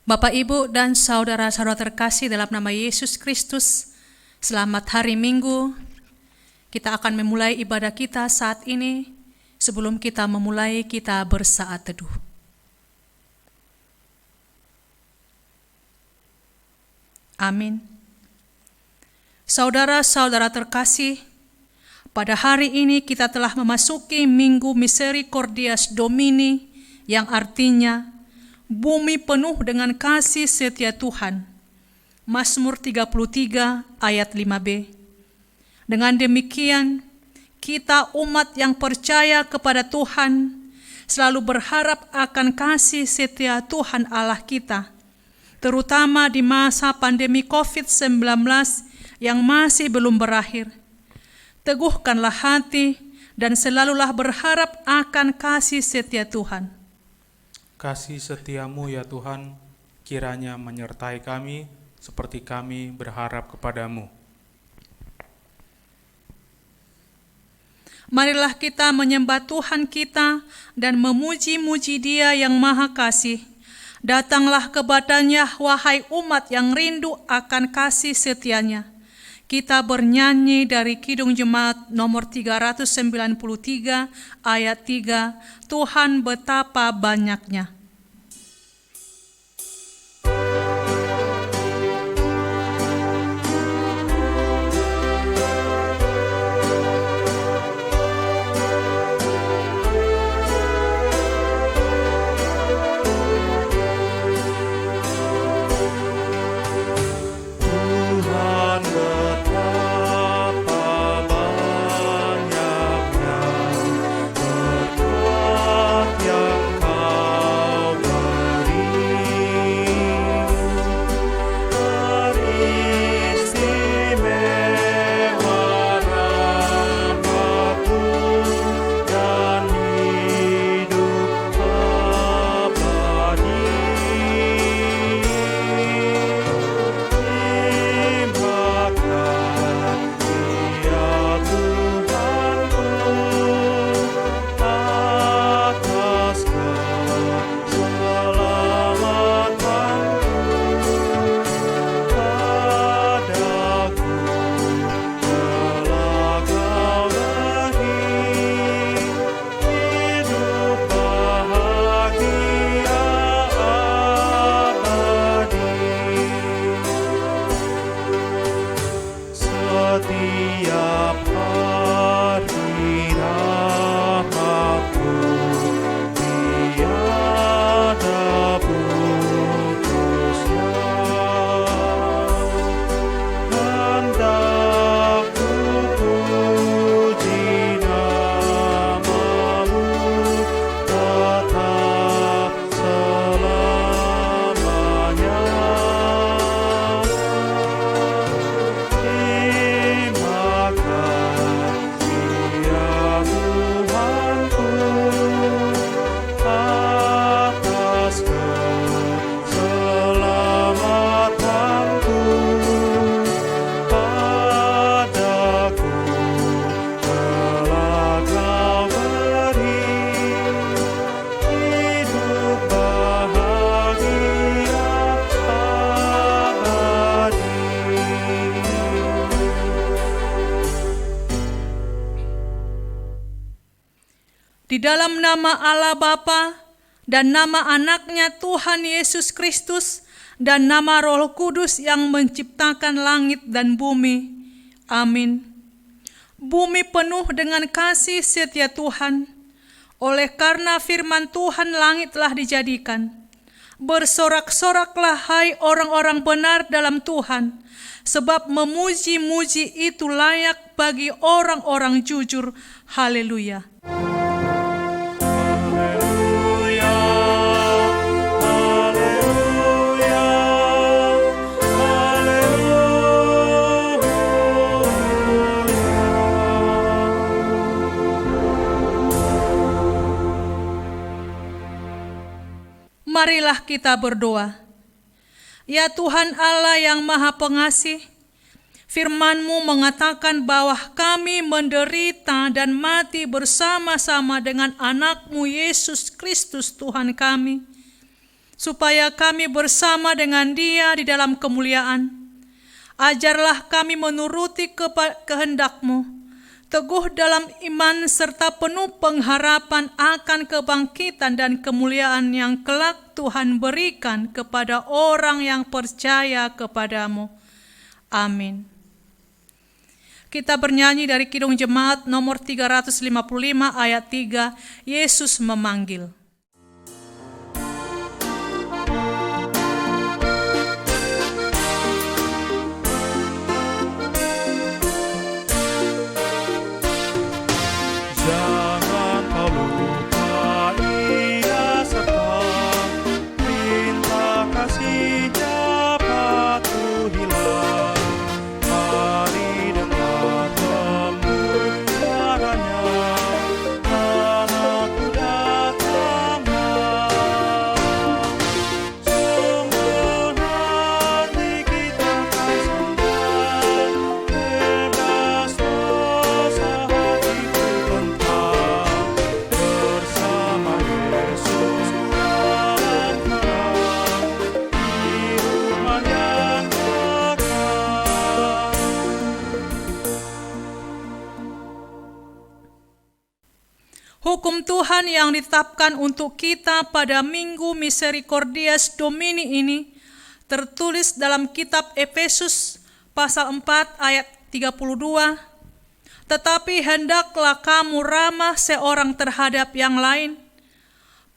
Bapak, Ibu, dan saudara-saudara terkasih dalam nama Yesus Kristus, selamat hari Minggu. Kita akan memulai ibadah kita saat ini. Sebelum kita memulai, kita bersaat teduh. Amin. Saudara-saudara terkasih, pada hari ini kita telah memasuki Minggu Misericordias Domini, yang artinya bumi penuh dengan kasih setia Tuhan. Mazmur 33 ayat 5b. Dengan demikian, kita umat yang percaya kepada Tuhan selalu berharap akan kasih setia Tuhan Allah kita, terutama di masa pandemi COVID-19 yang masih belum berakhir. Teguhkanlah hati dan selalulah berharap akan kasih setia Tuhan. Kasih setiamu ya Tuhan, kiranya menyertai kami seperti kami berharap kepadamu. Marilah kita menyembah Tuhan kita dan memuji-muji Dia yang Maha Kasih. Datanglah kepadanya, wahai umat yang rindu akan kasih setianya. Kita bernyanyi dari Kidung Jemaat nomor 393 ayat 3, Tuhan betapa banyaknya. Di dalam nama Allah Bapa dan nama anaknya Tuhan Yesus Kristus dan nama Roh Kudus yang menciptakan langit dan bumi. Amin. Bumi penuh dengan kasih setia Tuhan. Oleh karena firman Tuhan langit telah dijadikan. Bersorak-soraklah hai orang-orang benar dalam Tuhan, sebab memuji-muji itu layak bagi orang-orang jujur. Haleluya. Marilah kita berdoa. Ya Tuhan Allah yang Maha Pengasih, firman-Mu mengatakan bahwa kami menderita dan mati bersama-sama dengan anak-Mu Yesus Kristus Tuhan kami. supaya kami bersama dengan Dia di dalam kemuliaan. Ajarlah kami menuruti kehendak-Mu, teguh dalam iman serta penuh pengharapan akan kebangkitan dan kemuliaan yang kelak Tuhan berikan kepada orang yang percaya kepada-Mu. Amin. Kita bernyanyi dari Kidung Jemaat nomor 355 ayat 3, Yesus memanggil. Jangan kau lupai Ia serta minta kasih-Nya patuh hilang. Mari dengar tembus suara-Nya, anakku datanglah. Sungguh nanti kita kasih-Nya, bebas dosa hatiku tentang. Bersama Yesus dalam terang, di rumah yang kekal. Hukum Tuhan yang ditetapkan untuk kita pada Minggu Misericordias Domini ini tertulis dalam kitab Efesus pasal 4 ayat 32. Tetapi hendaklah kamu ramah seorang terhadap yang lain,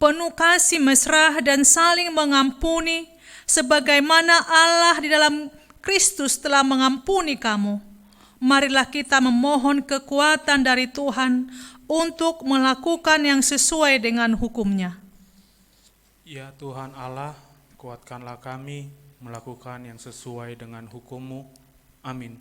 penuh kasih mesra dan saling mengampuni, sebagaimana Allah di dalam Kristus telah mengampuni kamu. Marilah kita memohon kekuatan dari Tuhan untuk melakukan yang sesuai dengan hukum-Nya. Ya Tuhan Allah, kuatkanlah kami melakukan yang sesuai dengan hukum-Mu. Amin.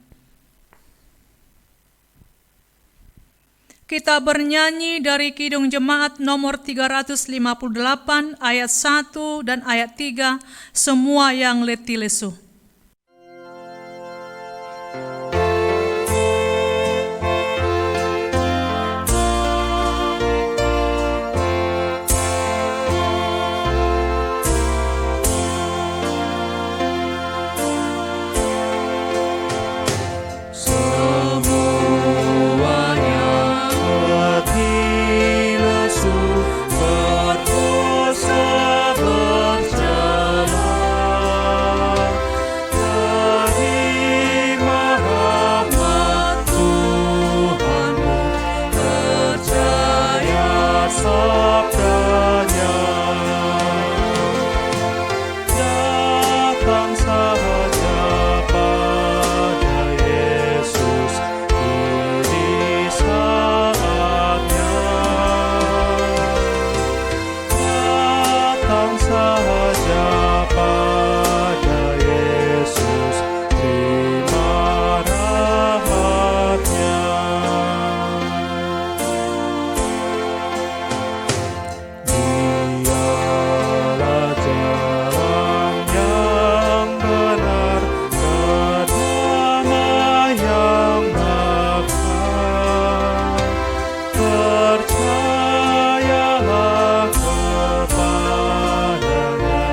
Kita bernyanyi dari Kidung Jemaat nomor 358 ayat 1 dan ayat 3, semua yang letih lesu. Letih lesu, berdosa berjalan, terima rahmat Tuhanmu, percaya sabda-Nya. Datang saja pada Yesus, ini saatnya. Datang saja pada Yesus, terima rahmat-Nya. Dialah jalan yang benar, kedamaian bakal. Percayalah kepada-Nya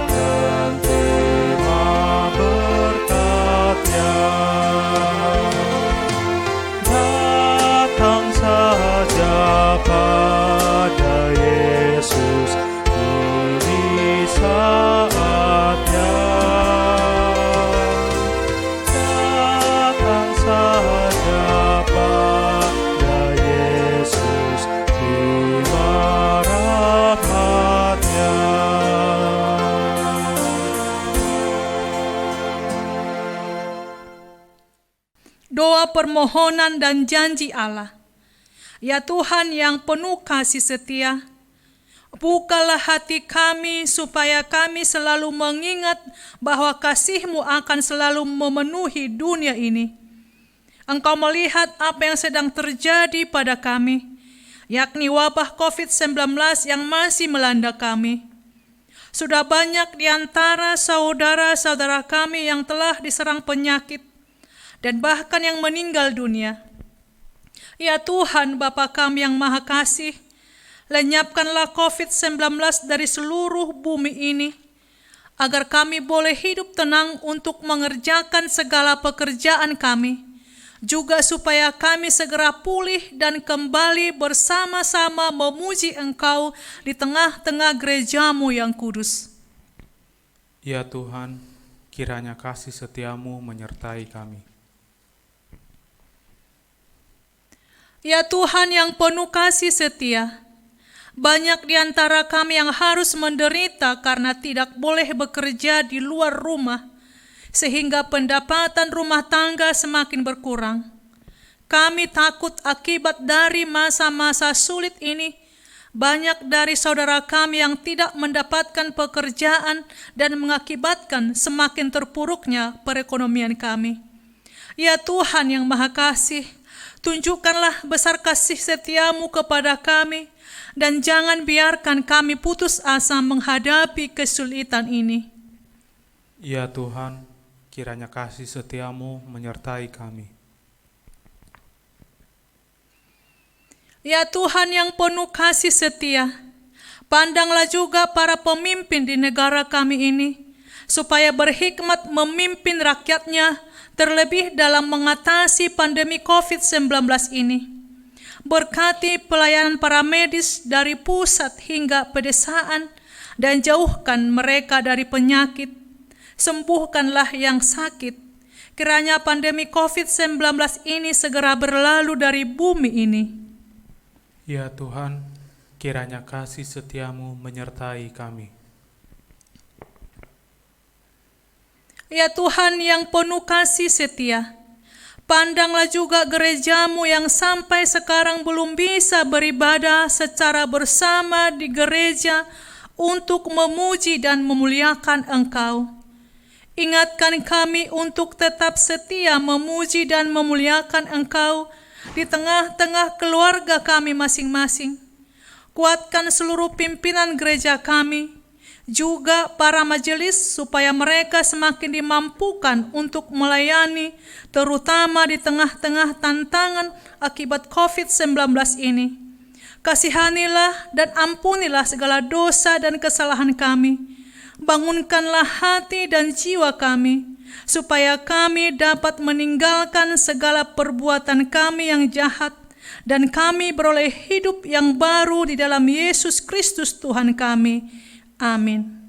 dan terima berkat-Nya. Datang saja pada Yesus, ini saatnya. Datang saja pada Yesus, terima rahmat-Nya. Doa permohonan dan janji Allah. Ya Tuhan yang penuh kasih setia, bukalah hati kami supaya kami selalu mengingat bahwa kasih-Mu akan selalu memenuhi dunia ini. Engkau melihat apa yang sedang terjadi pada kami, yakni wabah COVID-19 yang masih melanda kami. Sudah banyak di antara saudara-saudara kami yang telah diserang penyakit dan bahkan yang meninggal dunia. Ya Tuhan, Bapa kami yang Maha Kasih, lenyapkanlah COVID-19 dari seluruh bumi ini agar kami boleh hidup tenang untuk mengerjakan segala pekerjaan kami, juga supaya kami segera pulih dan kembali bersama-sama memuji Engkau di tengah-tengah gereja-Mu yang kudus. Ya Tuhan, kiranya kasih setia-Mu menyertai kami. Ya Tuhan yang penuh kasih setia, banyak di antara kami yang harus menderita karena tidak boleh bekerja di luar rumah, sehingga pendapatan rumah tangga semakin berkurang. Kami takut akibat dari masa-masa sulit ini, banyak dari saudara kami yang tidak mendapatkan pekerjaan dan mengakibatkan semakin terpuruknya perekonomian kami. Ya Tuhan yang Maha Kasih, tunjukkanlah besar kasih setia-Mu kepada kami, dan jangan biarkan kami putus asa menghadapi kesulitan ini. Ya Tuhan, kiranya kasih setia-Mu menyertai kami. Ya Tuhan yang penuh kasih setia, pandanglah juga para pemimpin di negara kami ini, supaya berhikmat memimpin rakyatnya, terlebih dalam mengatasi pandemi COVID-19 ini. Berkati pelayanan para medis dari pusat hingga pedesaan, dan jauhkan mereka dari penyakit. Sembuhkanlah yang sakit. Kiranya pandemi COVID-19 ini segera berlalu dari bumi ini. Ya Tuhan, kiranya kasih setia-Mu menyertai kami. Ya Tuhan yang penuh kasih setia, pandanglah juga gereja-Mu yang sampai sekarang belum bisa beribadah secara bersama di gereja untuk memuji dan memuliakan Engkau. Ingatkan kami untuk tetap setia memuji dan memuliakan Engkau di tengah-tengah keluarga kami masing-masing. Kuatkan seluruh pimpinan gereja kami, juga para majelis, supaya mereka semakin dimampukan untuk melayani, terutama di tengah-tengah tantangan akibat COVID-19 ini. Kasihanilah dan ampunilah segala dosa dan kesalahan kami. Bangunkanlah hati dan jiwa kami, supaya kami dapat meninggalkan segala perbuatan kami yang jahat, dan kami beroleh hidup yang baru di dalam Yesus Kristus Tuhan kami. Amin.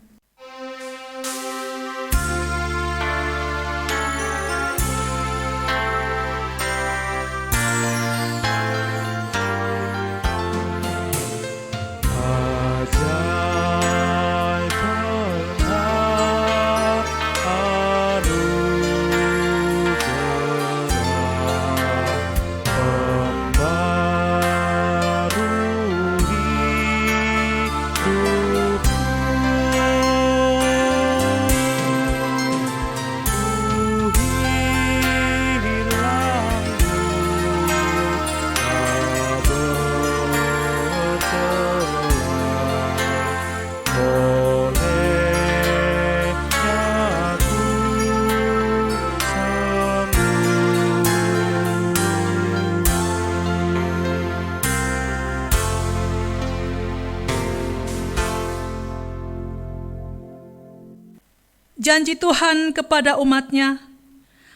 Janji Tuhan kepada umat-Nya,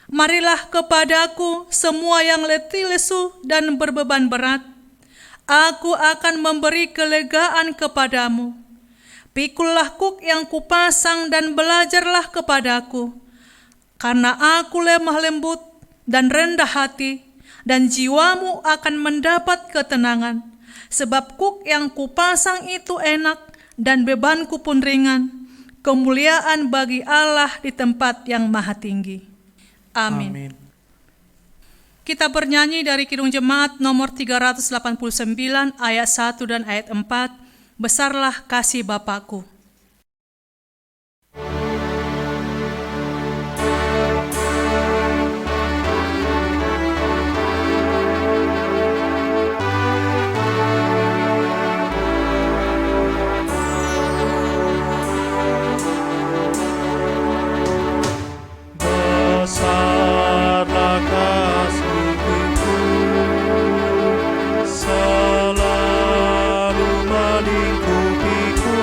marilah kepadaku semua yang letih lesu dan berbeban berat, aku akan memberi kelegaan kepadamu. Pikullah kuk yang kupasang dan belajarlah kepadaku, karena aku lemah lembut dan rendah hati, dan jiwamu akan mendapat ketenangan. Sebab kuk yang kupasang itu enak dan bebanku pun ringan. Kemuliaan bagi Allah di tempat yang maha tinggi. Amin. Amin. Kita bernyanyi dari Kidung Jemaat nomor 389 ayat 1 dan ayat 4. Besarlah kasih Bapakku. Besarlah kasih-Mu, selalu melingkupiku.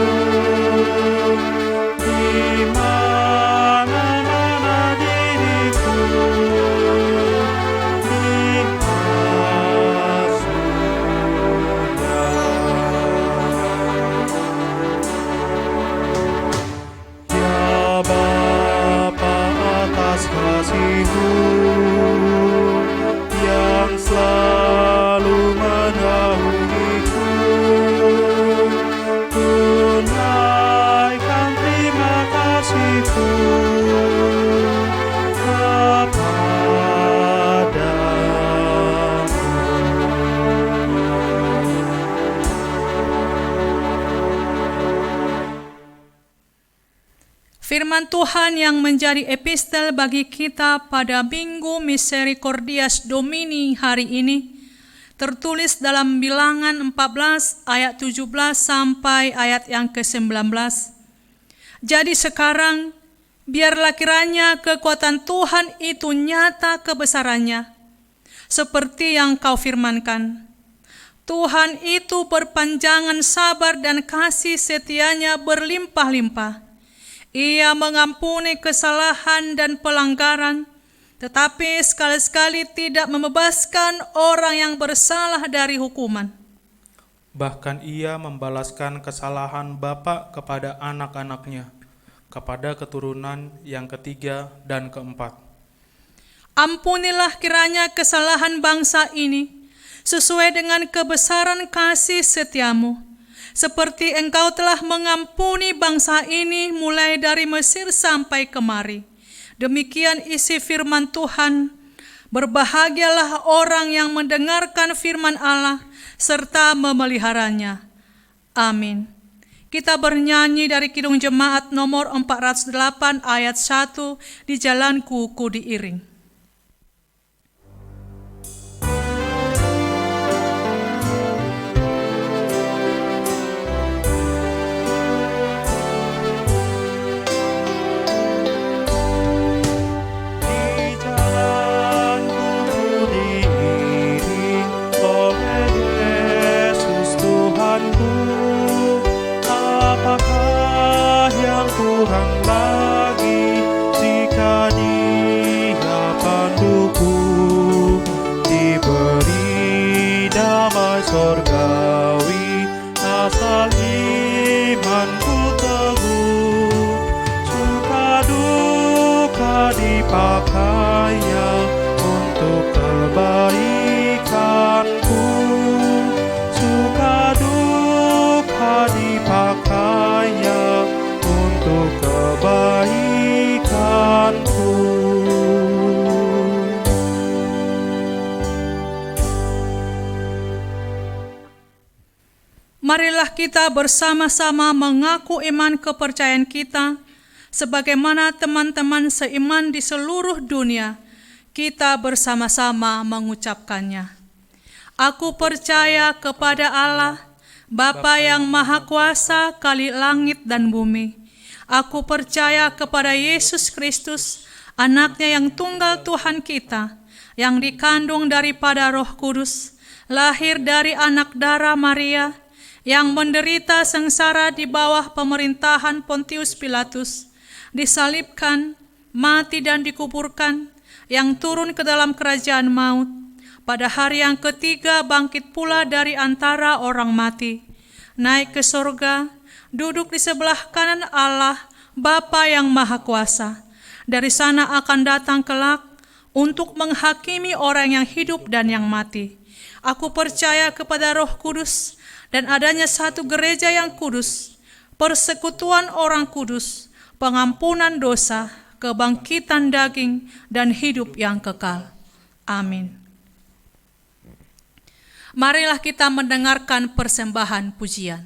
Firman Tuhan yang menjadi epistel bagi kita pada Minggu Misericordias Domini hari ini tertulis dalam Bilangan 14 ayat 17 sampai ayat yang ke-19. Jadi sekarang biarlah kiranya kekuatan Tuhan itu nyata kebesarannya, seperti yang kau firmankan. Tuhan itu berpanjangan sabar dan kasih setianya berlimpah-limpah. Ia mengampuni kesalahan dan pelanggaran, tetapi sekali-sekali tidak membebaskan orang yang bersalah dari hukuman. Bahkan ia membalaskan kesalahan bapa kepada anak-anaknya, kepada keturunan yang ketiga dan keempat. Ampunilah kiranya kesalahan bangsa ini, sesuai dengan kebesaran kasih setiamu, seperti engkau telah mengampuni bangsa ini mulai dari Mesir sampai kemari. Demikian isi firman Tuhan. Berbahagialah orang yang mendengarkan firman Allah serta memeliharanya. Amin. Kita bernyanyi dari Kidung Jemaat nomor 408 ayat 1, di jalanku ku diiring. Kurang lagi jika Dia panduku, diberi damai sorgawi, asal imanku teguh. Suka duka dipakainya untuk kebaikanku, suka duka dipakainya untuk kebaikanku. Marilah kita bersama-sama mengaku iman kepercayaan kita, sebagaimana teman-teman seiman di seluruh dunia, kita bersama-sama mengucapkannya. Aku percaya kepada Allah, Bapa yang Maha Kuasa kali langit dan bumi. Aku percaya kepada Yesus Kristus, anaknya yang tunggal Tuhan kita, yang dikandung daripada Roh Kudus, lahir dari anak darah Maria, yang menderita sengsara di bawah pemerintahan Pontius Pilatus, disalibkan, mati dan dikuburkan, yang turun ke dalam kerajaan maut, pada hari yang ketiga bangkit pula dari antara orang mati, naik ke sorga, duduk di sebelah kanan Allah, Bapa yang Maha Kuasa. Dari sana akan datang kelak untuk menghakimi orang yang hidup dan yang mati. Aku percaya kepada Roh Kudus dan adanya satu gereja yang kudus, persekutuan orang kudus, pengampunan dosa, kebangkitan daging, dan hidup yang kekal. Amin. Marilah kita mendengarkan persembahan pujian.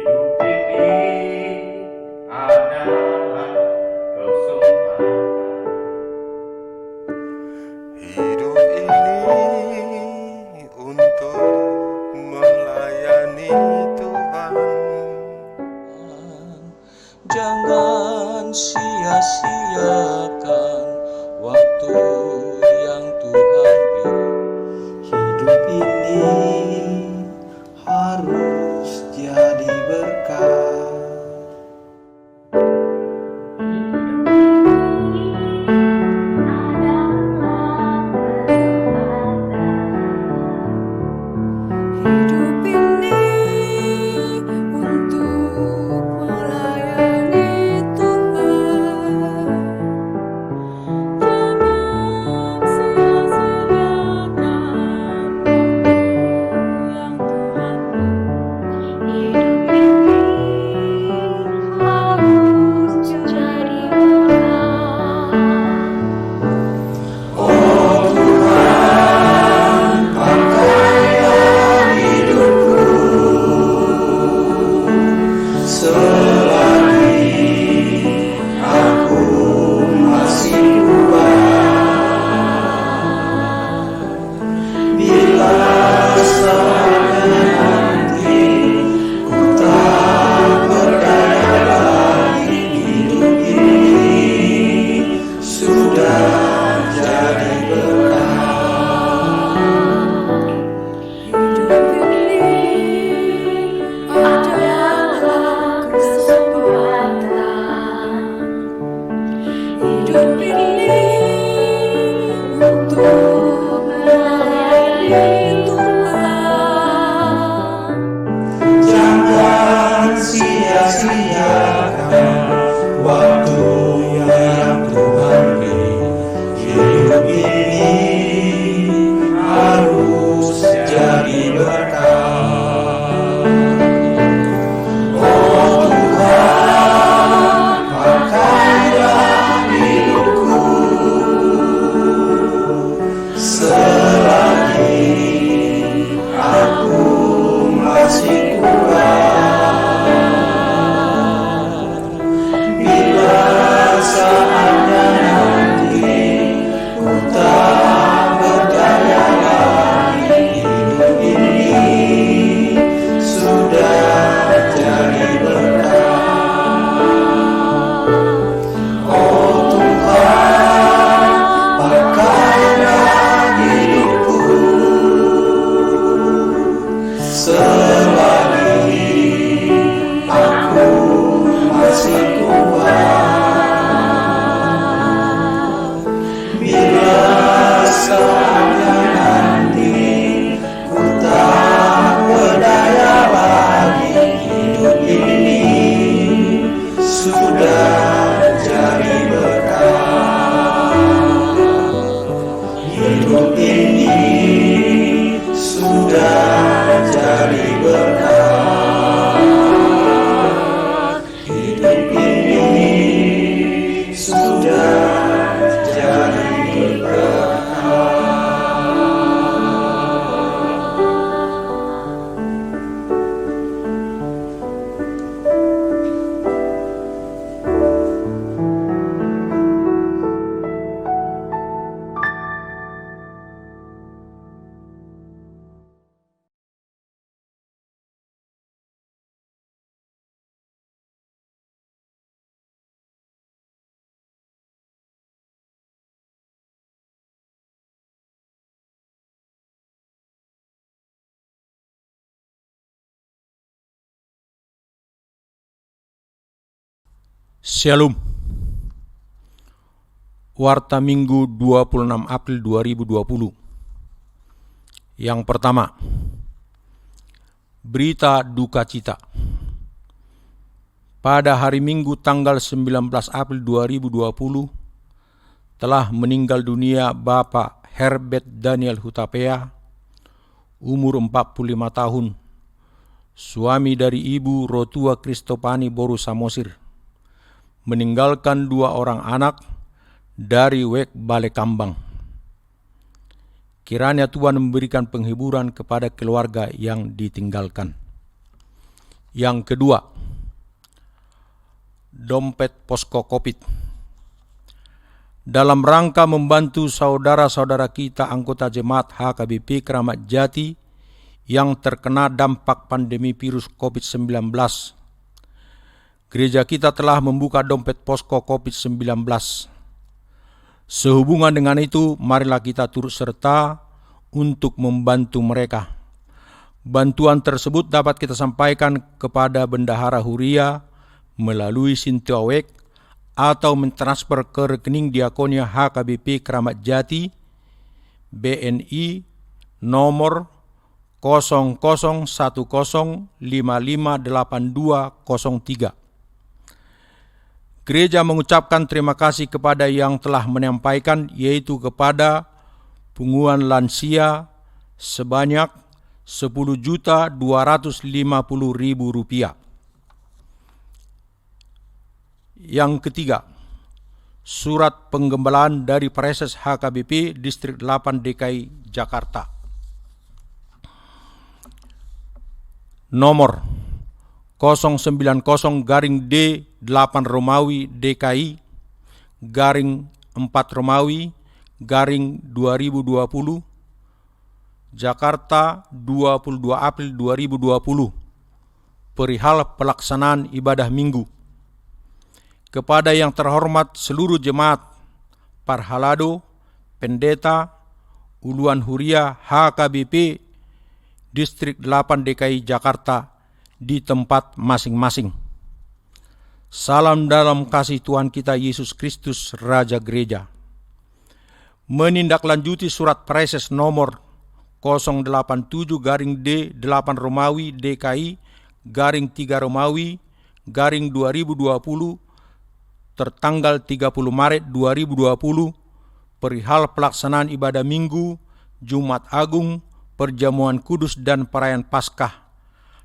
Hidup ini adalah kesempatan. Hidup ini untuk melayani Tuhan. Jangan sia-siakan waktu yang Tuhan beri. Hidup ini harus jadi berkah. Hidup ini untuk melayani Tuhan. Shalom. Warta Minggu 26 April 2020. Yang pertama, berita duka cita. Pada hari Minggu tanggal 19 April 2020 telah meninggal dunia Bapak Herbert Daniel Hutapea, umur 45 tahun, suami dari Ibu Rotua Kristopani Boru Samosir, meninggalkan 2 orang anak dari Wek Balekambang. Kiranya Tuhan memberikan penghiburan kepada keluarga yang ditinggalkan. Yang kedua, dompet posko COVID. Dalam rangka membantu saudara-saudara kita anggota jemaat HKBP Keramat Jati yang terkena dampak pandemi virus COVID-19, gereja kita telah membuka dompet posko COVID-19. Sehubungan dengan itu, marilah kita turut serta untuk membantu mereka. Bantuan tersebut dapat kita sampaikan kepada Bendahara Huria melalui Sintiawek atau mentransfer ke rekening Diakonia HKBP Keramat Jati BNI nomor 0010558203. Gereja mengucapkan terima kasih kepada yang telah menyampaikan, yaitu kepada Punguan Lansia sebanyak Rp10.250.000. Yang ketiga, surat penggembalaan dari Preses HKBP Distrik 8 DKI Jakarta. Nomor 090-D8 Romawi DKI garing 4 Romawi garing 2020 Jakarta 22 April 2020 perihal pelaksanaan ibadah minggu. Kepada yang terhormat seluruh jemaat, Parhalado, Pendeta, Uluan Huria HKBP Distrik 8 DKI Jakarta di tempat masing-masing. Salam dalam kasih Tuhan kita Yesus Kristus, Raja Gereja. Menindaklanjuti surat Preses nomor 087-D8 Romawi DKI garing 3 Romawi garing 2020 tertanggal 30 Maret 2020 perihal pelaksanaan ibadah Minggu, Jumat Agung, Perjamuan Kudus dan Perayaan Paskah,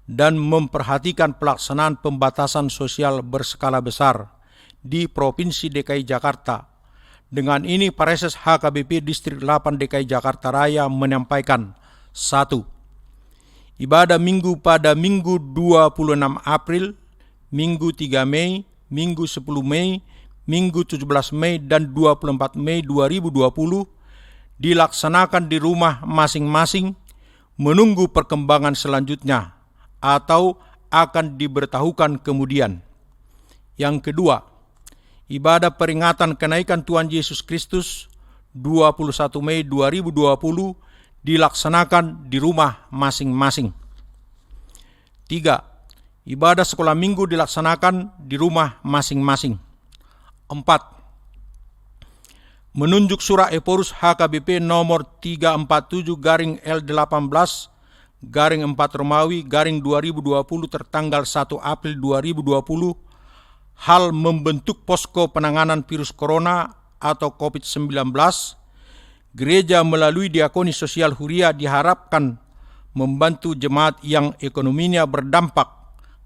dan memperhatikan pelaksanaan pembatasan sosial berskala besar di Provinsi DKI Jakarta. Dengan ini Pareses HKBP Distrik 8 DKI Jakarta Raya menyampaikan: 1. Ibadah Minggu pada Minggu 26 April, Minggu 3 Mei, Minggu 10 Mei, Minggu 17 Mei, dan 24 Mei 2020 dilaksanakan di rumah masing-masing menunggu perkembangan selanjutnya atau akan diberitahukan kemudian. Yang kedua, ibadah peringatan kenaikan Tuhan Yesus Kristus 21 Mei 2020 dilaksanakan di rumah masing-masing. 3. Ibadah sekolah minggu dilaksanakan di rumah masing-masing. 4. Menunjuk surah Eporus HKBP nomor 347-L18-4 Romawi garing 2020 tertanggal 1 April 2020 hal membentuk posko penanganan virus corona atau COVID-19, gereja melalui diakoni sosial Huria diharapkan membantu jemaat yang ekonominya berdampak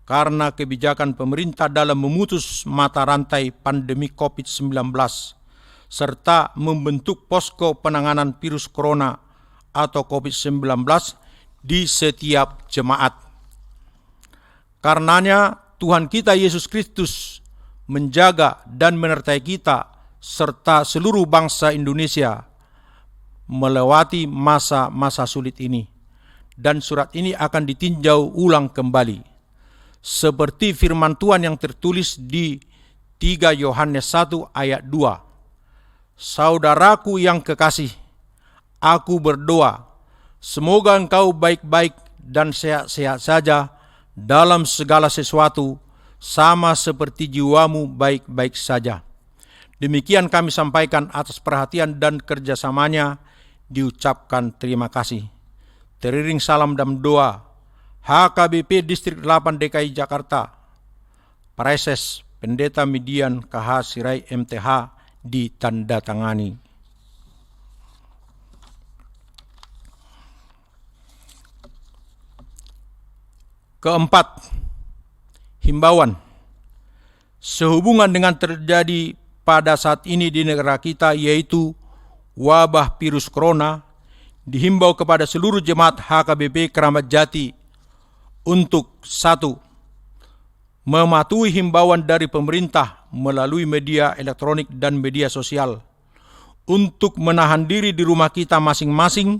karena kebijakan pemerintah dalam memutus mata rantai pandemi COVID-19, serta membentuk posko penanganan virus corona atau COVID-19 di setiap jemaat. Karenanya Tuhan kita Yesus Kristus menjaga dan menyertai kita serta seluruh bangsa Indonesia melewati masa-masa sulit ini. Dan surat ini akan ditinjau ulang kembali seperti firman Tuhan yang tertulis di 3 Yohanes 1 ayat 2. Saudaraku yang kekasih, aku berdoa, semoga engkau baik-baik dan sehat-sehat saja dalam segala sesuatu, sama seperti jiwamu baik-baik saja. Demikian kami sampaikan atas perhatian dan kerjasamanya, diucapkan terima kasih. Teriring salam dan doa, HKBP Distrik 8 DKI Jakarta, Pareses Pendeta Midian KH Sirai MTH ditandatangani. Keempat, himbauan. Sehubungan dengan terjadi pada saat ini di negara kita yaitu wabah virus corona, dihimbau kepada seluruh jemaat HKBP Keramat Jati untuk 1. Mematuhi himbauan dari pemerintah melalui media elektronik dan media sosial untuk menahan diri di rumah kita masing-masing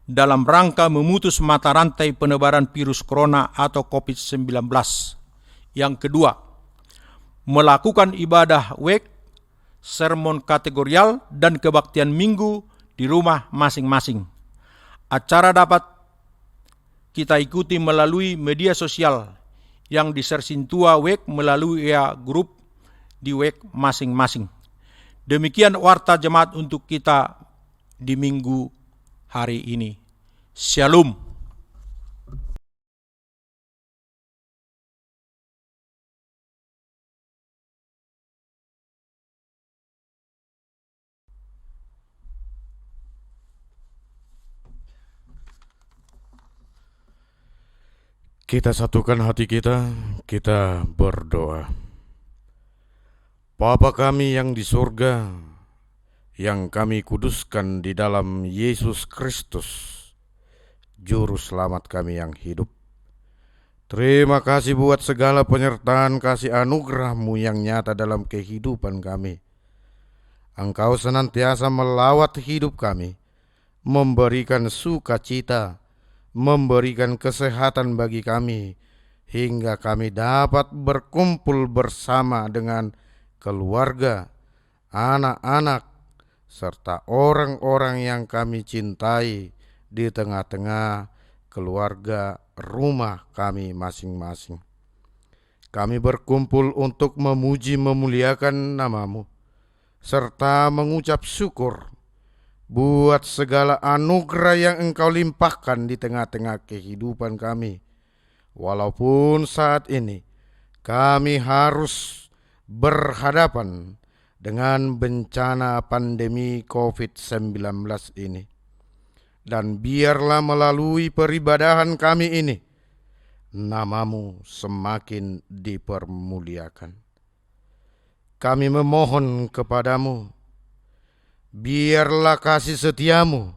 dalam rangka memutus mata rantai penebaran virus corona atau COVID-19. Yang kedua, melakukan ibadah WEK, sermon kategorial, dan kebaktian minggu di rumah masing-masing. Acara dapat kita ikuti melalui media sosial yang disersintua WEK melalui grup di WEK masing-masing. Demikian warta jemaat untuk kita di minggu hari ini. Shalom. Kita satukan hati kita berdoa. Bapa kami yang di surga, yang kami kuduskan di dalam Yesus Kristus, Juru Selamat kami yang hidup. Terima kasih buat segala penyertaan kasih anugerah-Mu yang nyata dalam kehidupan kami. Engkau senantiasa melawat hidup kami, memberikan sukacita, memberikan kesehatan bagi kami, hingga kami dapat berkumpul bersama dengan keluarga, anak-anak, serta orang-orang yang kami cintai di tengah-tengah keluarga rumah kami masing-masing. Kami berkumpul untuk memuji memuliakan nama-Mu, serta mengucap syukur buat segala anugerah yang Engkau limpahkan di tengah-tengah kehidupan kami. Walaupun saat ini kami harus berhadapan dengan bencana pandemi COVID-19 ini. Dan biarlah melalui peribadahan kami ini, nama-Mu semakin dipermuliakan. Kami memohon kepadamu, biarlah kasih setia-Mu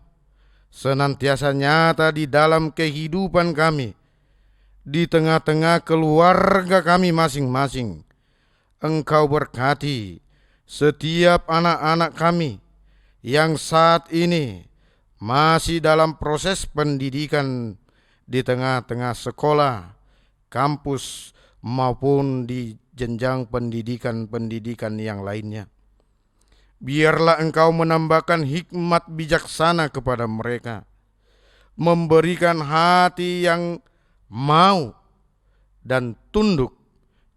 senantiasa nyata di dalam kehidupan kami, di tengah-tengah keluarga kami masing-masing. Engkau berkati setiap anak-anak kami yang saat ini masih dalam proses pendidikan di tengah-tengah sekolah, kampus, maupun di jenjang pendidikan yang lainnya. Biarlah Engkau menambahkan hikmat bijaksana kepada mereka, memberikan hati yang mau dan tunduk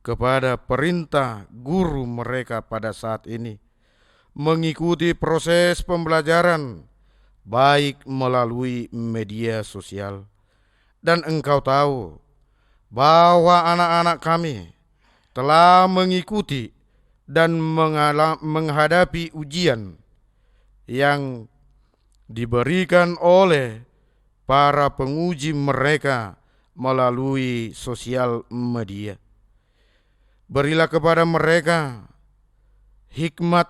kepada perintah guru mereka pada saat ini, mengikuti proses pembelajaran baik melalui media sosial. Dan Engkau tahu bahwa anak-anak kami telah mengikuti dan menghadapi ujian yang diberikan oleh para penguji mereka melalui sosial media. Berilah kepada mereka hikmat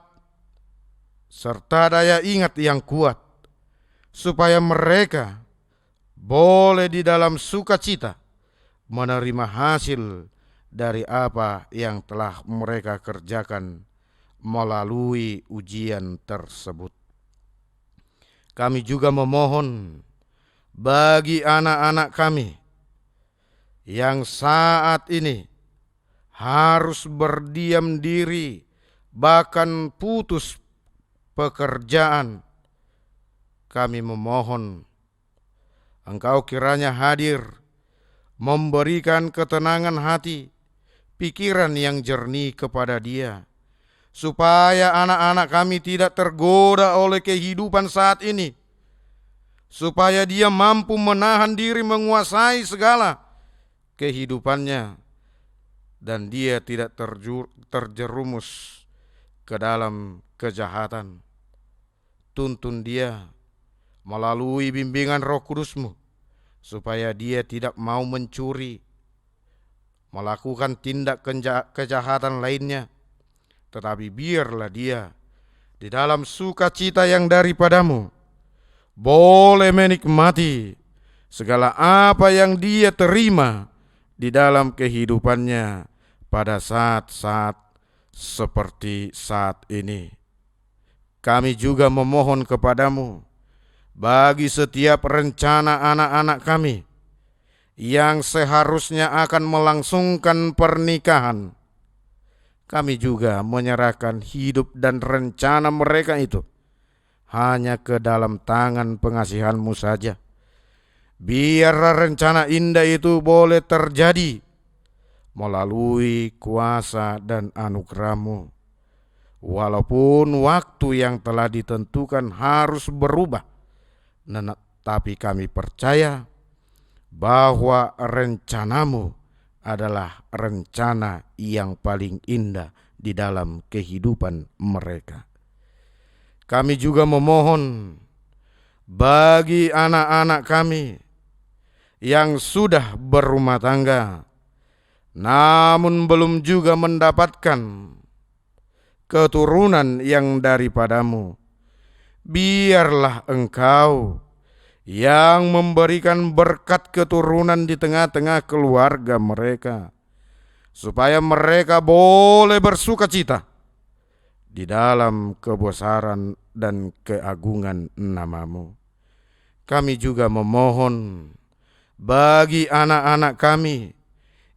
serta daya ingat yang kuat, supaya mereka boleh di dalam sukacita menerima hasil dari apa yang telah mereka kerjakan melalui ujian tersebut. Kami juga memohon bagi anak-anak kami yang saat ini harus berdiam diri, bahkan putus pekerjaan. Kami memohon Engkau kiranya hadir, memberikan ketenangan hati, pikiran yang jernih kepada dia, supaya anak-anak kami tidak tergoda oleh kehidupan saat ini, supaya dia mampu menahan diri menguasai segala kehidupannya, dan dia tidak terjerumus ke dalam kejahatan. Tuntun dia melalui bimbingan Roh Kudus-Mu, supaya dia tidak mau mencuri, melakukan tindak kejahatan lainnya, tetapi biarlah dia di dalam sukacita yang daripadamu boleh menikmati segala apa yang dia terima di dalam kehidupannya pada saat-saat seperti saat ini. Kami juga memohon kepadamu bagi setiap rencana anak-anak kami yang seharusnya akan melangsungkan pernikahan. Kami juga menyerahkan hidup dan rencana mereka itu hanya ke dalam tangan pengasihan-Mu saja. Biar rencana indah itu boleh terjadi melalui kuasa dan anugerah-Mu. Walaupun waktu yang telah ditentukan harus berubah, tapi kami percaya bahwa rencana-Mu adalah rencana yang paling indah di dalam kehidupan mereka. Kami juga memohon bagi anak-anak kami yang sudah berumah tangga, namun belum juga mendapatkan keturunan yang daripadamu. Biarlah Engkau yang memberikan berkat keturunan di tengah-tengah keluarga mereka, supaya mereka boleh bersuka cita di dalam kebesaran dan keagungan nama-Mu. Kami juga memohon bagi anak-anak kami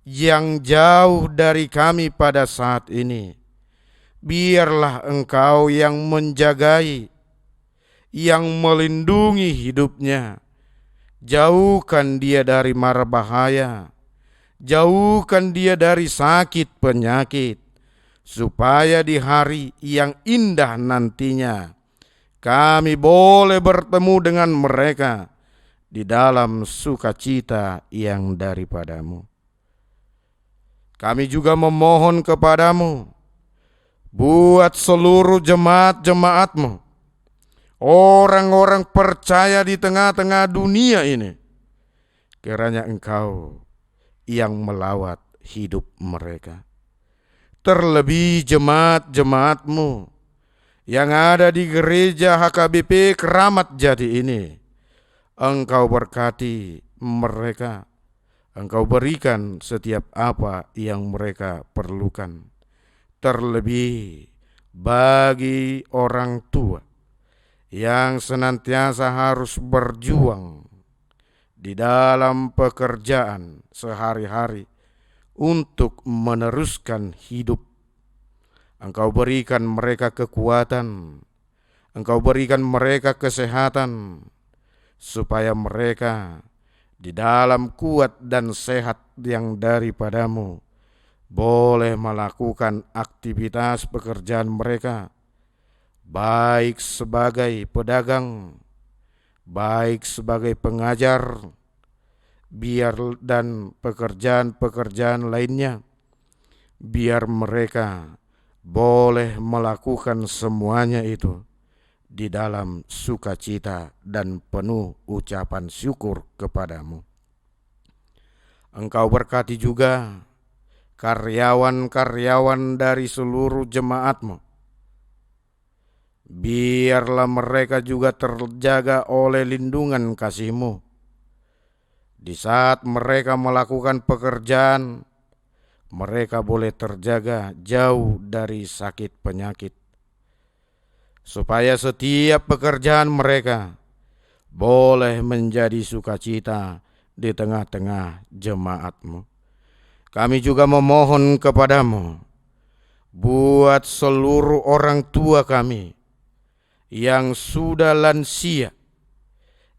yang jauh dari kami pada saat ini, biarlah Engkau yang menjagai, yang melindungi hidupnya. Jauhkan dia dari mara bahaya, jauhkan dia dari sakit penyakit, supaya di hari yang indah nantinya kami boleh bertemu dengan mereka di dalam sukacita yang daripada-Mu. Kami juga memohon kepada-Mu buat seluruh jemaat-jemaat-Mu, orang-orang percaya di tengah-tengah dunia ini. Kiranya Engkau yang melawat hidup mereka. Terlebih jemaat-jemaat-Mu yang ada di gereja HKBP Keramat Jati ini, Engkau berkati mereka. Engkau berikan setiap apa yang mereka perlukan. Terlebih bagi orang tua yang senantiasa harus berjuang di dalam pekerjaan sehari-hari untuk meneruskan hidup. Engkau berikan mereka kekuatan, Engkau berikan mereka kesehatan, supaya mereka di dalam kuat dan sehat yang daripada-Mu boleh melakukan aktivitas pekerjaan mereka, baik sebagai pedagang, baik sebagai pengajar, dan pekerjaan-pekerjaan lainnya. Biar mereka boleh melakukan semuanya itu di dalam sukacita dan penuh ucapan syukur kepada-Mu. Engkau berkati juga karyawan-karyawan dari seluruh jemaat-Mu. Biarlah mereka juga terjaga oleh lindungan kasih-Mu. Di saat mereka melakukan pekerjaan, mereka boleh terjaga jauh dari sakit penyakit, supaya setiap pekerjaan mereka boleh menjadi sukacita di tengah-tengah jemaat-Mu. Kami juga memohon kepada-Mu buat seluruh orang tua kami yang sudah lansia,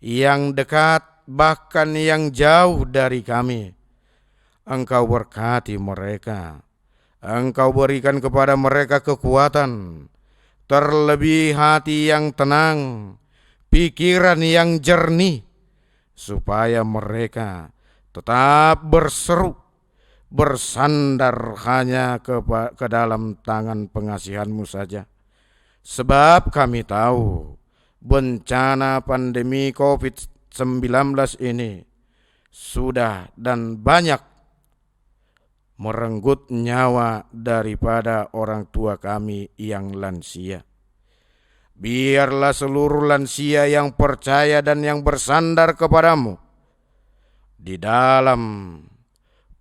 yang dekat bahkan yang jauh dari kami. Engkau berkati mereka, Engkau berikan kepada mereka kekuatan, terlebih hati yang tenang, pikiran yang jernih, supaya mereka tetap berseru, bersandar hanya ke dalam tangan pengasihan-Mu saja. Sebab kami tahu bencana pandemi COVID-19 ini sudah dan banyak merenggut nyawa daripada orang tua kami yang lansia. Biarlah seluruh lansia yang percaya dan yang bersandar kepada-Mu di dalam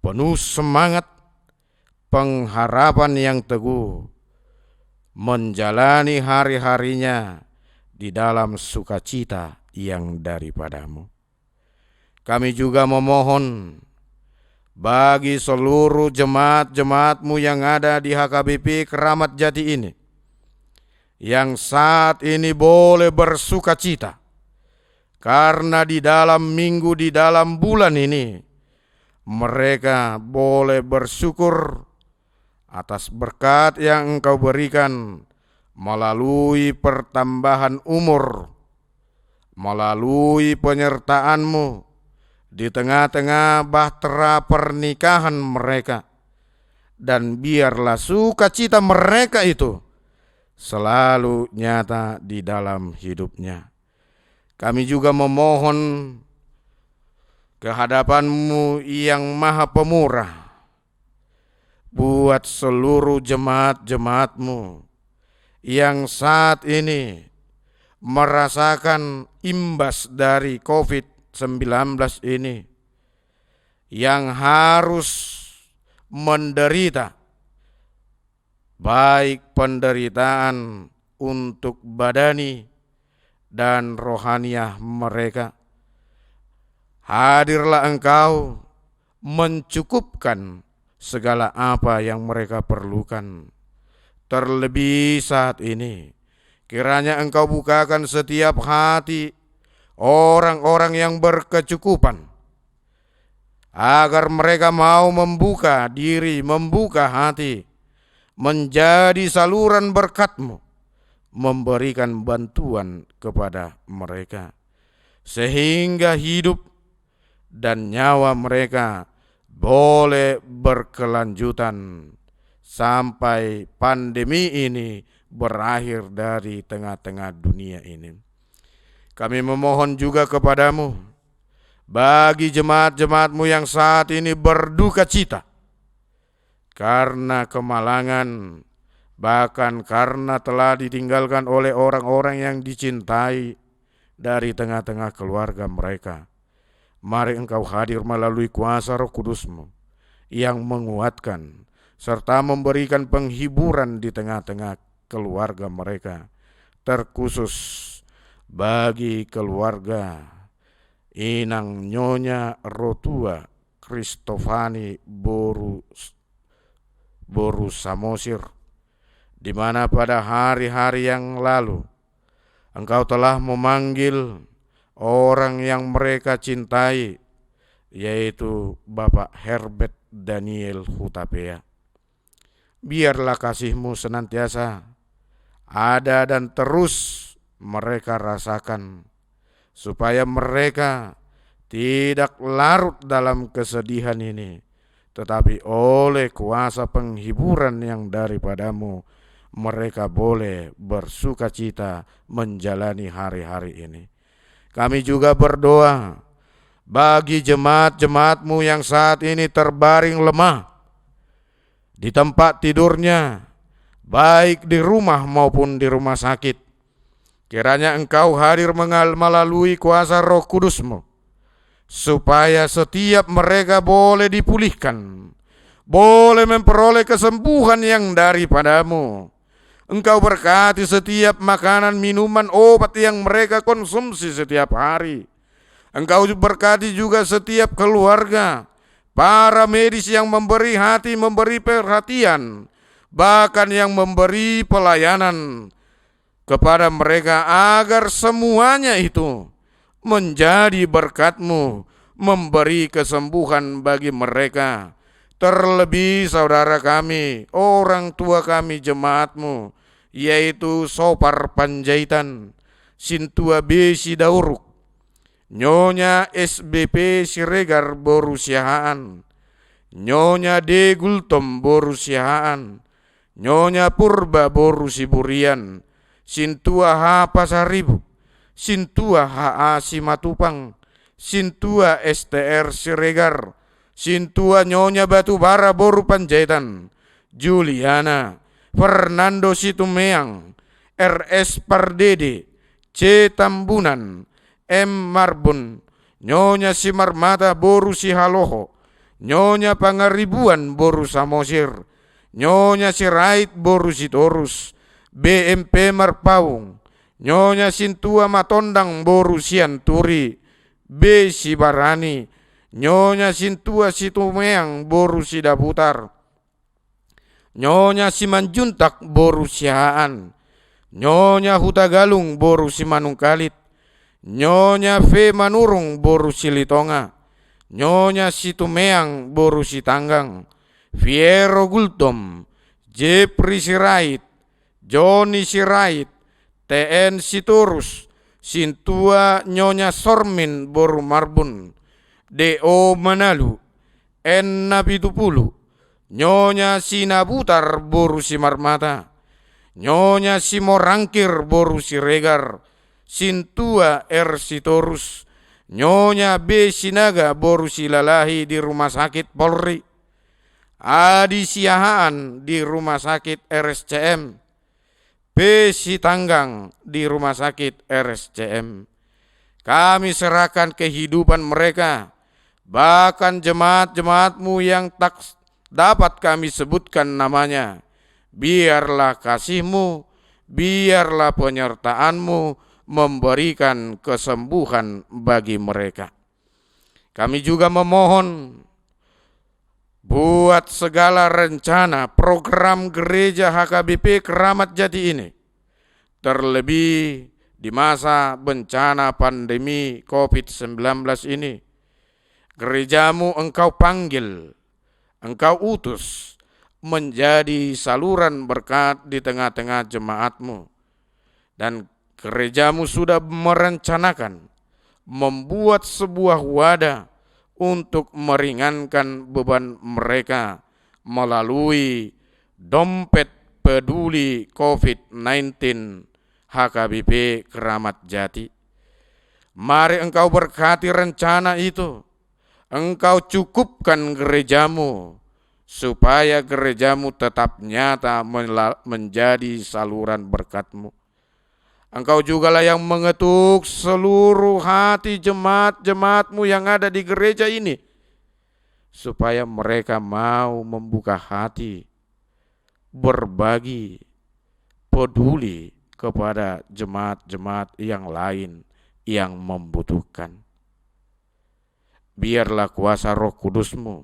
penuh semangat, pengharapan yang teguh, menjalani hari-harinya di dalam sukacita yang daripada-Mu. Kami juga memohon bagi seluruh jemaat-jemaat-Mu yang ada di HKBP Keramat Jati ini, yang saat ini boleh bersukacita, karena di dalam minggu, di dalam bulan ini, mereka boleh bersyukur atas berkat yang Engkau berikan melalui pertambahan umur, melalui penyertaan-Mu di tengah-tengah bahtera pernikahan mereka. Dan biarlah sukacita mereka itu selalu nyata di dalam hidupnya. Kami juga memohon kehadapan-Mu yang Maha Pemurah buat seluruh jemaat-jemaat-Mu yang saat ini merasakan imbas dari COVID-19 ini, yang harus menderita, baik penderitaan untuk badani dan rohaniah mereka. Hadirlah Engkau mencukupkan segala apa yang mereka perlukan. Terlebih saat ini, kiranya Engkau bukakan setiap hati orang-orang yang berkecukupan, agar mereka mau membuka diri, membuka hati, menjadi saluran berkat-Mu, memberikan bantuan kepada mereka, sehingga hidup dan nyawa mereka boleh berkelanjutan sampai pandemi ini berakhir dari tengah-tengah dunia ini. Kami memohon juga kepadamu, bagi jemaat-jemaat-Mu yang saat ini berduka cita karena kemalangan, bahkan karena telah ditinggalkan oleh orang-orang yang dicintai dari tengah-tengah keluarga mereka. Mari Engkau hadir melalui kuasa Roh Kudus-Mu yang menguatkan serta memberikan penghiburan di tengah-tengah keluarga mereka, terkhusus bagi keluarga Inang Nyonya Rotua Kristofani Boru Samosir, di mana pada hari-hari yang lalu Engkau telah memanggil orang yang mereka cintai, yaitu Bapak Herbert Daniel Hutapea. Biarlah kasih-Mu senantiasa ada dan terus mereka rasakan, supaya mereka tidak larut dalam kesedihan ini, tetapi oleh kuasa penghiburan yang daripada-Mu, mereka boleh bersuka cita menjalani hari-hari ini. Kami juga berdoa bagi jemaat-jemaat-Mu yang saat ini terbaring lemah di tempat tidurnya, baik di rumah maupun di rumah sakit. Kiranya Engkau hadir melalui kuasa Roh Kudus-Mu, supaya setiap mereka boleh dipulihkan, boleh memperoleh kesembuhan yang daripada-Mu. Engkau berkati setiap makanan, minuman, obat yang mereka konsumsi setiap hari. Engkau berkati juga setiap keluarga, para medis yang memberi hati, memberi perhatian, bahkan yang memberi pelayanan kepada mereka, agar semuanya itu menjadi berkat-Mu, memberi kesembuhan bagi mereka. Terlebih saudara kami, orang tua kami, jemaat-Mu, yaitu Sopar Panjaitan, Sintua B. Sidauruk, Nyonya SBP Siregar Borusiahaan, Nyonya D. Gultom Borusiahaan, Nyonya Purba Borusiburian, Sintua H. Pasaribu, Sintua H.A. Simatupang, Sintua STR Siregar, Sintua Nyonya Batubara Boru Panjaitan, Juliana, Fernando Situmeang, RS Pardede, C. Tambunan, M. Marbun, Nyonya Simarmata Boru Sihaloho, Nyonya Pangaribuan Boru Samosir, Nyonya Sirait Boru Sitorus, BMP Marpaung, Nyonya Sintua Matondang Boru Sianturi, B. Sibarani, Nyonya Sintua Situmeang Boru Sidaputar, Nyonya Simanjuntak Boru Sihaan, Nyonya Hutagalung Boru Simanungkalit, Nyonya Fe Manurung Boru Silitonga, Nyonya Situmeang Boru Sitanggang, Fiero Gultom, Jepri Sirait, Joni Sirait, TN Siturus, Sintua Nyonya Sormin Boru Marbun, DO Manalu, N. Napitupulu, Nyonya Sinabutar Boru Simarmata, Nyonya Simorangkir Boru Siregar, Sintua R. Sitorus, Nyonya B. Sinaga Boru Silalahi di Rumah Sakit Polri, Adi Siahaan di Rumah Sakit RSCM, Pesi Tanggang di rumah sakit RSCM. Kami serahkan kehidupan mereka, bahkan jemaat-jemaat-Mu yang tak dapat kami sebutkan namanya. Biarlah kasih-Mu, biarlah penyertaan-Mu memberikan kesembuhan bagi mereka. Kami juga memohon buat segala rencana program gereja HKBP Keramat Jati ini, terlebih di masa bencana pandemi COVID-19 ini. Gereja-Mu Engkau panggil, Engkau utus menjadi saluran berkat di tengah-tengah jemaat-Mu. Dan gereja-Mu sudah merencanakan membuat sebuah wadah untuk meringankan beban mereka melalui dompet peduli COVID-19 HKBP Keramat Jati. Mari Engkau berkati rencana itu. Engkau cukupkan gereja-Mu supaya gereja-Mu tetap nyata menjadi saluran berkat-Mu. Engkau jugalah yang mengetuk seluruh hati jemaat-jemaat-Mu yang ada di gereja ini, supaya mereka mau membuka hati, berbagi, peduli kepada jemaat-jemaat yang lain yang membutuhkan. Biarlah kuasa Roh Kudus-Mu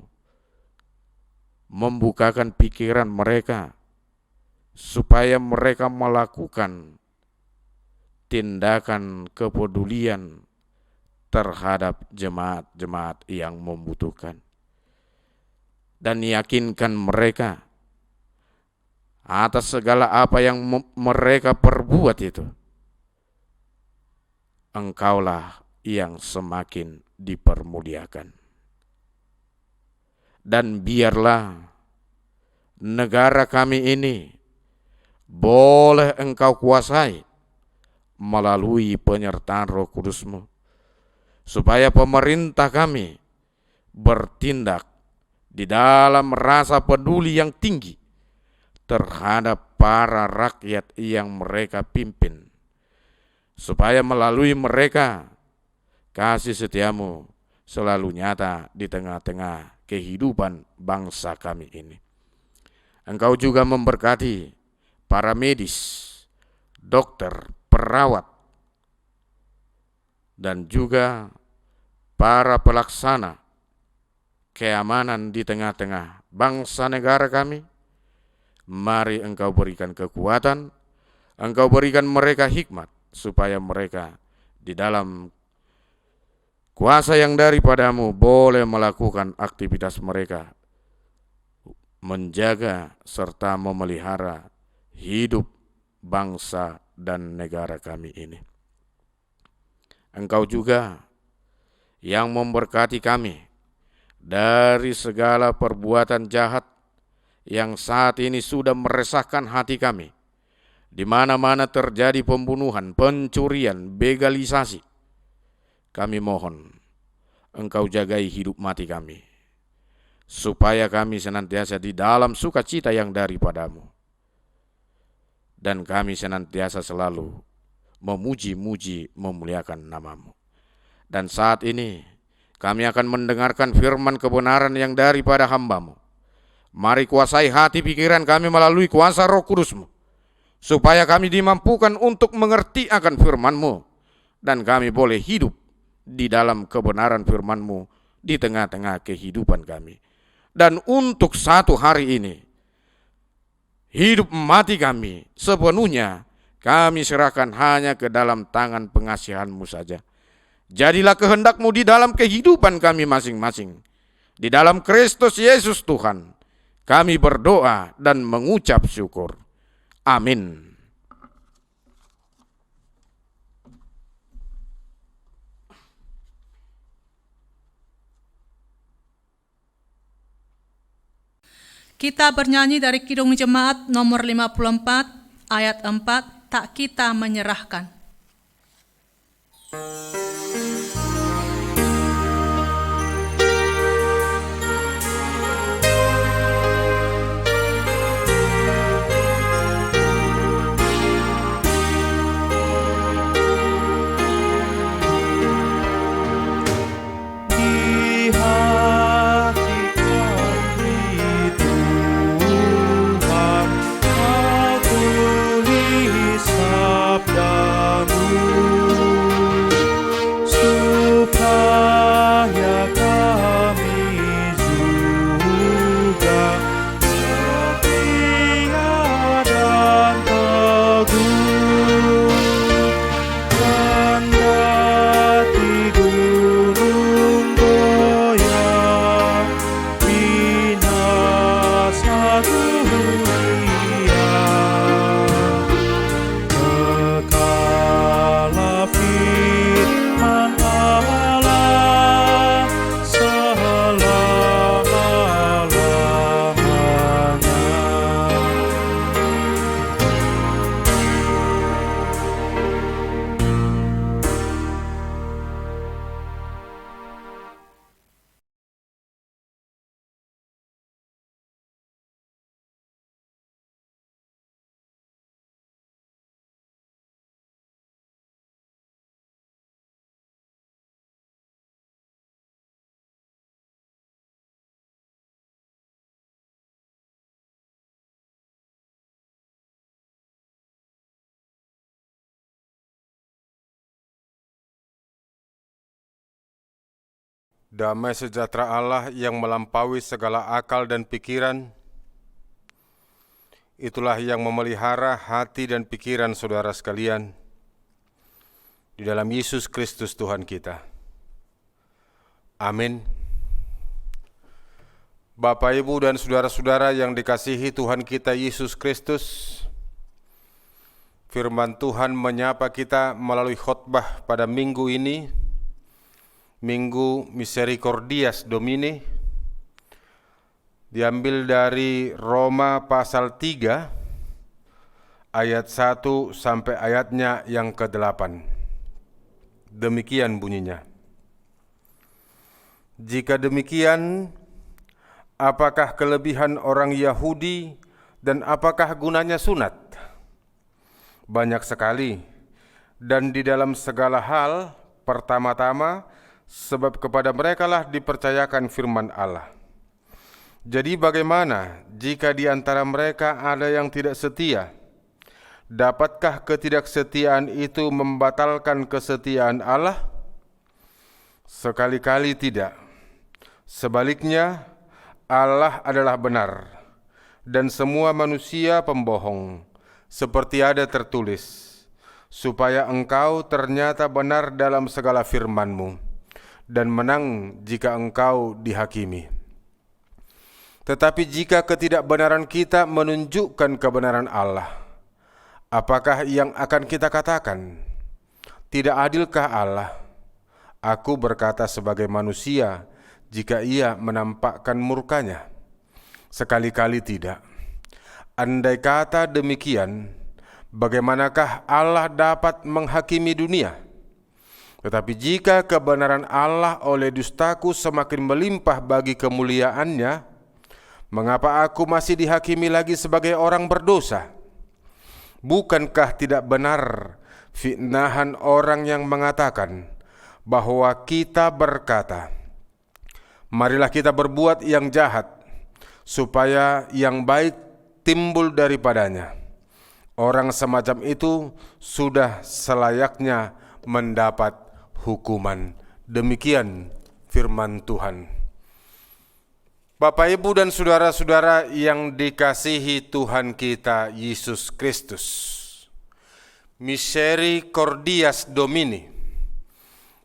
membukakan pikiran mereka, supaya mereka melakukan tindakan kepedulian terhadap jemaat-jemaat yang membutuhkan. Dan yakinkan mereka atas segala apa yang mereka perbuat itu, Engkaulah yang semakin dipermuliakan. Dan biarlah negara kami ini boleh Engkau kuasai melalui penyertaan Roh Kudus-Mu, supaya pemerintah kami bertindak di dalam rasa peduli yang tinggi terhadap para rakyat yang mereka pimpin, supaya melalui mereka kasih setia-Mu selalu nyata di tengah-tengah kehidupan bangsa kami ini. Engkau juga memberkati para medis, dokter, perawat, dan juga para pelaksana keamanan di tengah-tengah bangsa negara kami. Mari Engkau berikan kekuatan, Engkau berikan mereka hikmat, supaya mereka di dalam kuasa yang daripada-Mu boleh melakukan aktivitas mereka, menjaga serta memelihara hidup bangsa dan negara kami ini. Engkau juga yang memberkati kami dari segala perbuatan jahat yang saat ini sudah meresahkan hati kami. Di mana-mana terjadi pembunuhan, pencurian, begalisasi. Kami mohon Engkau jagai hidup mati kami, supaya kami senantiasa di dalam sukacita yang daripada-Mu. Dan kami senantiasa selalu memuji-muji, memuliakan nama-Mu. Dan saat ini kami akan mendengarkan firman kebenaran yang daripada hamba-Mu. Mari kuasai hati pikiran kami melalui kuasa Roh Kudus-Mu, supaya kami dimampukan untuk mengerti akan firman-Mu, dan kami boleh hidup di dalam kebenaran firman-Mu di tengah-tengah kehidupan kami. Dan untuk satu hari ini, hidup mati kami sepenuhnya kami serahkan hanya ke dalam tangan pengasihan-Mu saja. Jadilah kehendak-Mu di dalam kehidupan kami masing-masing. Di dalam Kristus Yesus Tuhan, kami berdoa dan mengucap syukur. Amin. Kita bernyanyi dari Kidung Jemaat nomor 54 ayat 4, tak kita menyerahkan. Damai sejahtera Allah yang melampaui segala akal dan pikiran, itulah yang memelihara hati dan pikiran saudara sekalian di dalam Yesus Kristus Tuhan kita. Amin. Bapak, Ibu, dan saudara-saudara yang dikasihi Tuhan kita Yesus Kristus, firman Tuhan menyapa kita melalui khotbah pada minggu ini, Minggu Misericordias Domini, diambil dari Roma pasal 3 ayat 1 sampai ayatnya yang ke-8. Demikian bunyinya. Jika demikian, apakah kelebihan orang Yahudi dan apakah gunanya sunat? Banyak sekali, dan di dalam segala hal, pertama-tama, sebab kepada merekalah dipercayakan firman Allah. Jadi bagaimana jika di antara mereka ada yang tidak setia? Dapatkah ketidaksetiaan itu membatalkan kesetiaan Allah? Sekali-kali tidak. Sebaliknya, Allah adalah benar, dan semua manusia pembohong, seperti ada tertulis, supaya engkau ternyata benar dalam segala firman-Mu, dan menang jika engkau dihakimi. Tetapi jika ketidakbenaran kita menunjukkan kebenaran Allah, apakah yang akan kita katakan? Tidak adilkah Allah? Aku berkata sebagai manusia, jika ia menampakkan murkanya. Sekali-kali tidak. Andai kata demikian, bagaimanakah Allah dapat menghakimi dunia? Tetapi jika kebenaran Allah oleh dustaku semakin melimpah bagi kemuliaannya, mengapa aku masih dihakimi lagi sebagai orang berdosa? Bukankah tidak benar fitnahan orang yang mengatakan bahwa kita berkata, marilah kita berbuat yang jahat, supaya yang baik timbul daripadanya. Orang semacam itu sudah selayaknya mendapat hukuman. Demikian firman Tuhan. Bapak, Ibu, dan saudara-saudara yang dikasihi Tuhan kita Yesus Kristus, Misericordias Domini,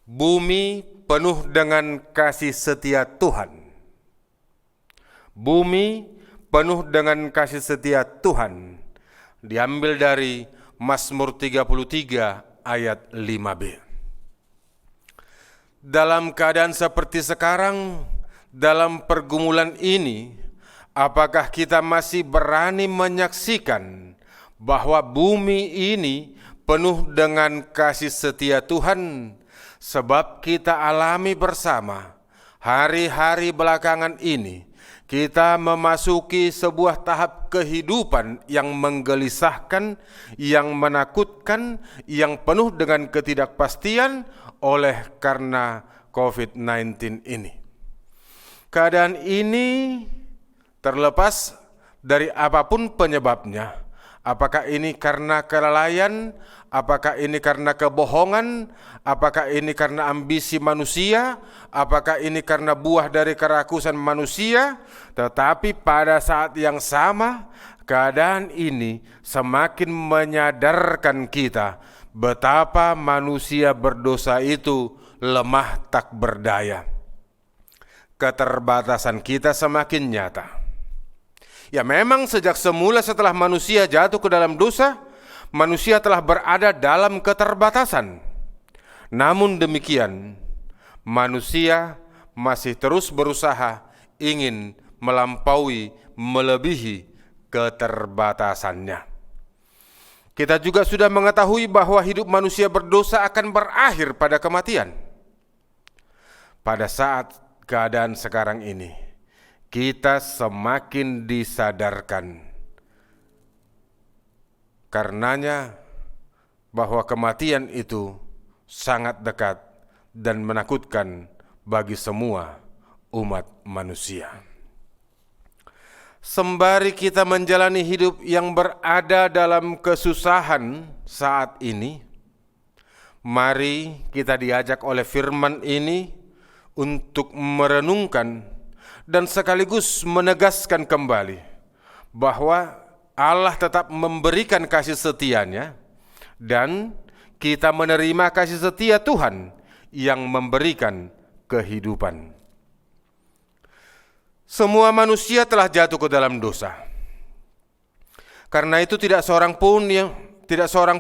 bumi penuh dengan kasih setia Tuhan. Bumi penuh dengan kasih setia Tuhan, diambil dari Mazmur 33 ayat 5b. Dalam keadaan seperti sekarang, dalam pergumulan ini, apakah kita masih berani menyaksikan bahwa bumi ini penuh dengan kasih setia Tuhan? Sebab kita alami bersama hari-hari belakangan ini, kita memasuki sebuah tahap kehidupan yang menggelisahkan, yang menakutkan, yang penuh dengan ketidakpastian oleh karena COVID-19 ini. Keadaan ini terlepas dari apapun penyebabnya. Apakah ini karena kelalaian? Apakah ini karena kebohongan? Apakah ini karena ambisi manusia? Apakah ini karena buah dari kerakusan manusia? Tetapi pada saat yang sama, keadaan ini semakin menyadarkan kita betapa manusia berdosa itu lemah tak berdaya. Keterbatasan kita semakin nyata. Ya, memang sejak semula setelah manusia jatuh ke dalam dosa, manusia telah berada dalam keterbatasan. Namun demikian, manusia masih terus berusaha ingin melampaui, melebihi keterbatasannya. Kita juga sudah mengetahui bahwa hidup manusia berdosa akan berakhir pada kematian. Pada saat keadaan sekarang ini, kita semakin disadarkan karenanya bahwa kematian itu sangat dekat dan menakutkan bagi semua umat manusia. Sembari kita menjalani hidup yang berada dalam kesusahan saat ini, mari kita diajak oleh firman ini untuk merenungkan dan sekaligus menegaskan kembali bahwa Allah tetap memberikan kasih setia-Nya dan kita menerima kasih setia Tuhan yang memberikan kehidupan. Semua manusia telah jatuh ke dalam dosa. Karena itu tidak seorang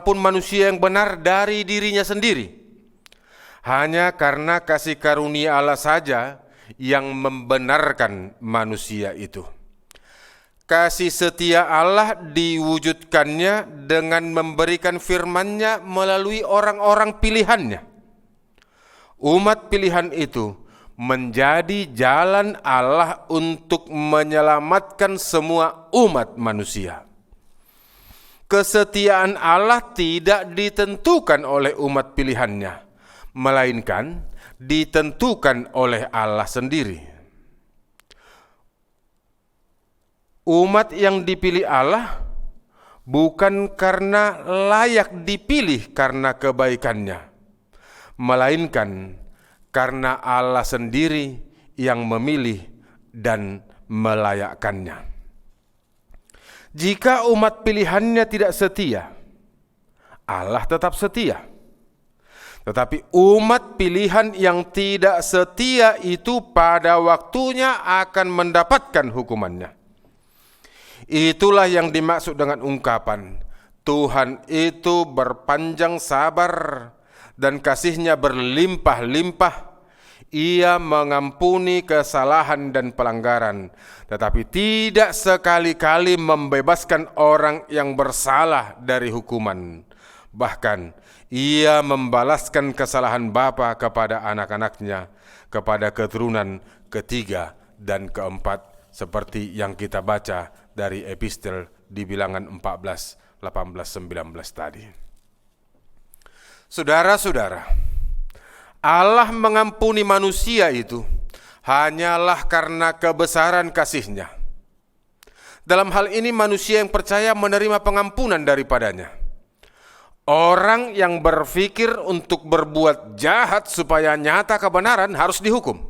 pun manusia yang benar dari dirinya sendiri. Hanya karena kasih karunia Allah saja yang membenarkan manusia itu. Kasih setia Allah diwujudkannya dengan memberikan firman-Nya melalui orang-orang pilihan-Nya. Umat pilihan itu menjadi jalan Allah untuk menyelamatkan semua umat manusia. Kesetiaan Allah tidak ditentukan oleh umat pilihan-Nya, melainkan ditentukan oleh Allah sendiri. Umat yang dipilih Allah bukan karena layak dipilih karena kebaikannya, melainkan karena Allah sendiri yang memilih dan melayakkannya. Jika umat pilihannya tidak setia, Allah tetap setia. Tetapi umat pilihan yang tidak setia itu pada waktunya akan mendapatkan hukumannya. Itulah yang dimaksud dengan ungkapan Tuhan itu berpanjang sabar dan kasih-Nya berlimpah-limpah. Ia mengampuni kesalahan dan pelanggaran, tetapi tidak sekali-kali membebaskan orang yang bersalah dari hukuman. Bahkan Ia membalaskan kesalahan bapa kepada anak-anaknya, kepada keturunan ketiga dan keempat, seperti yang kita baca dari epistel di Bilangan 14, 18, 19 tadi. Saudara-saudara, Allah mengampuni manusia itu hanyalah karena kebesaran kasih-Nya. Dalam hal ini manusia yang percaya menerima pengampunan daripadanya. Orang yang berpikir untuk berbuat jahat supaya nyata kebenaran harus dihukum.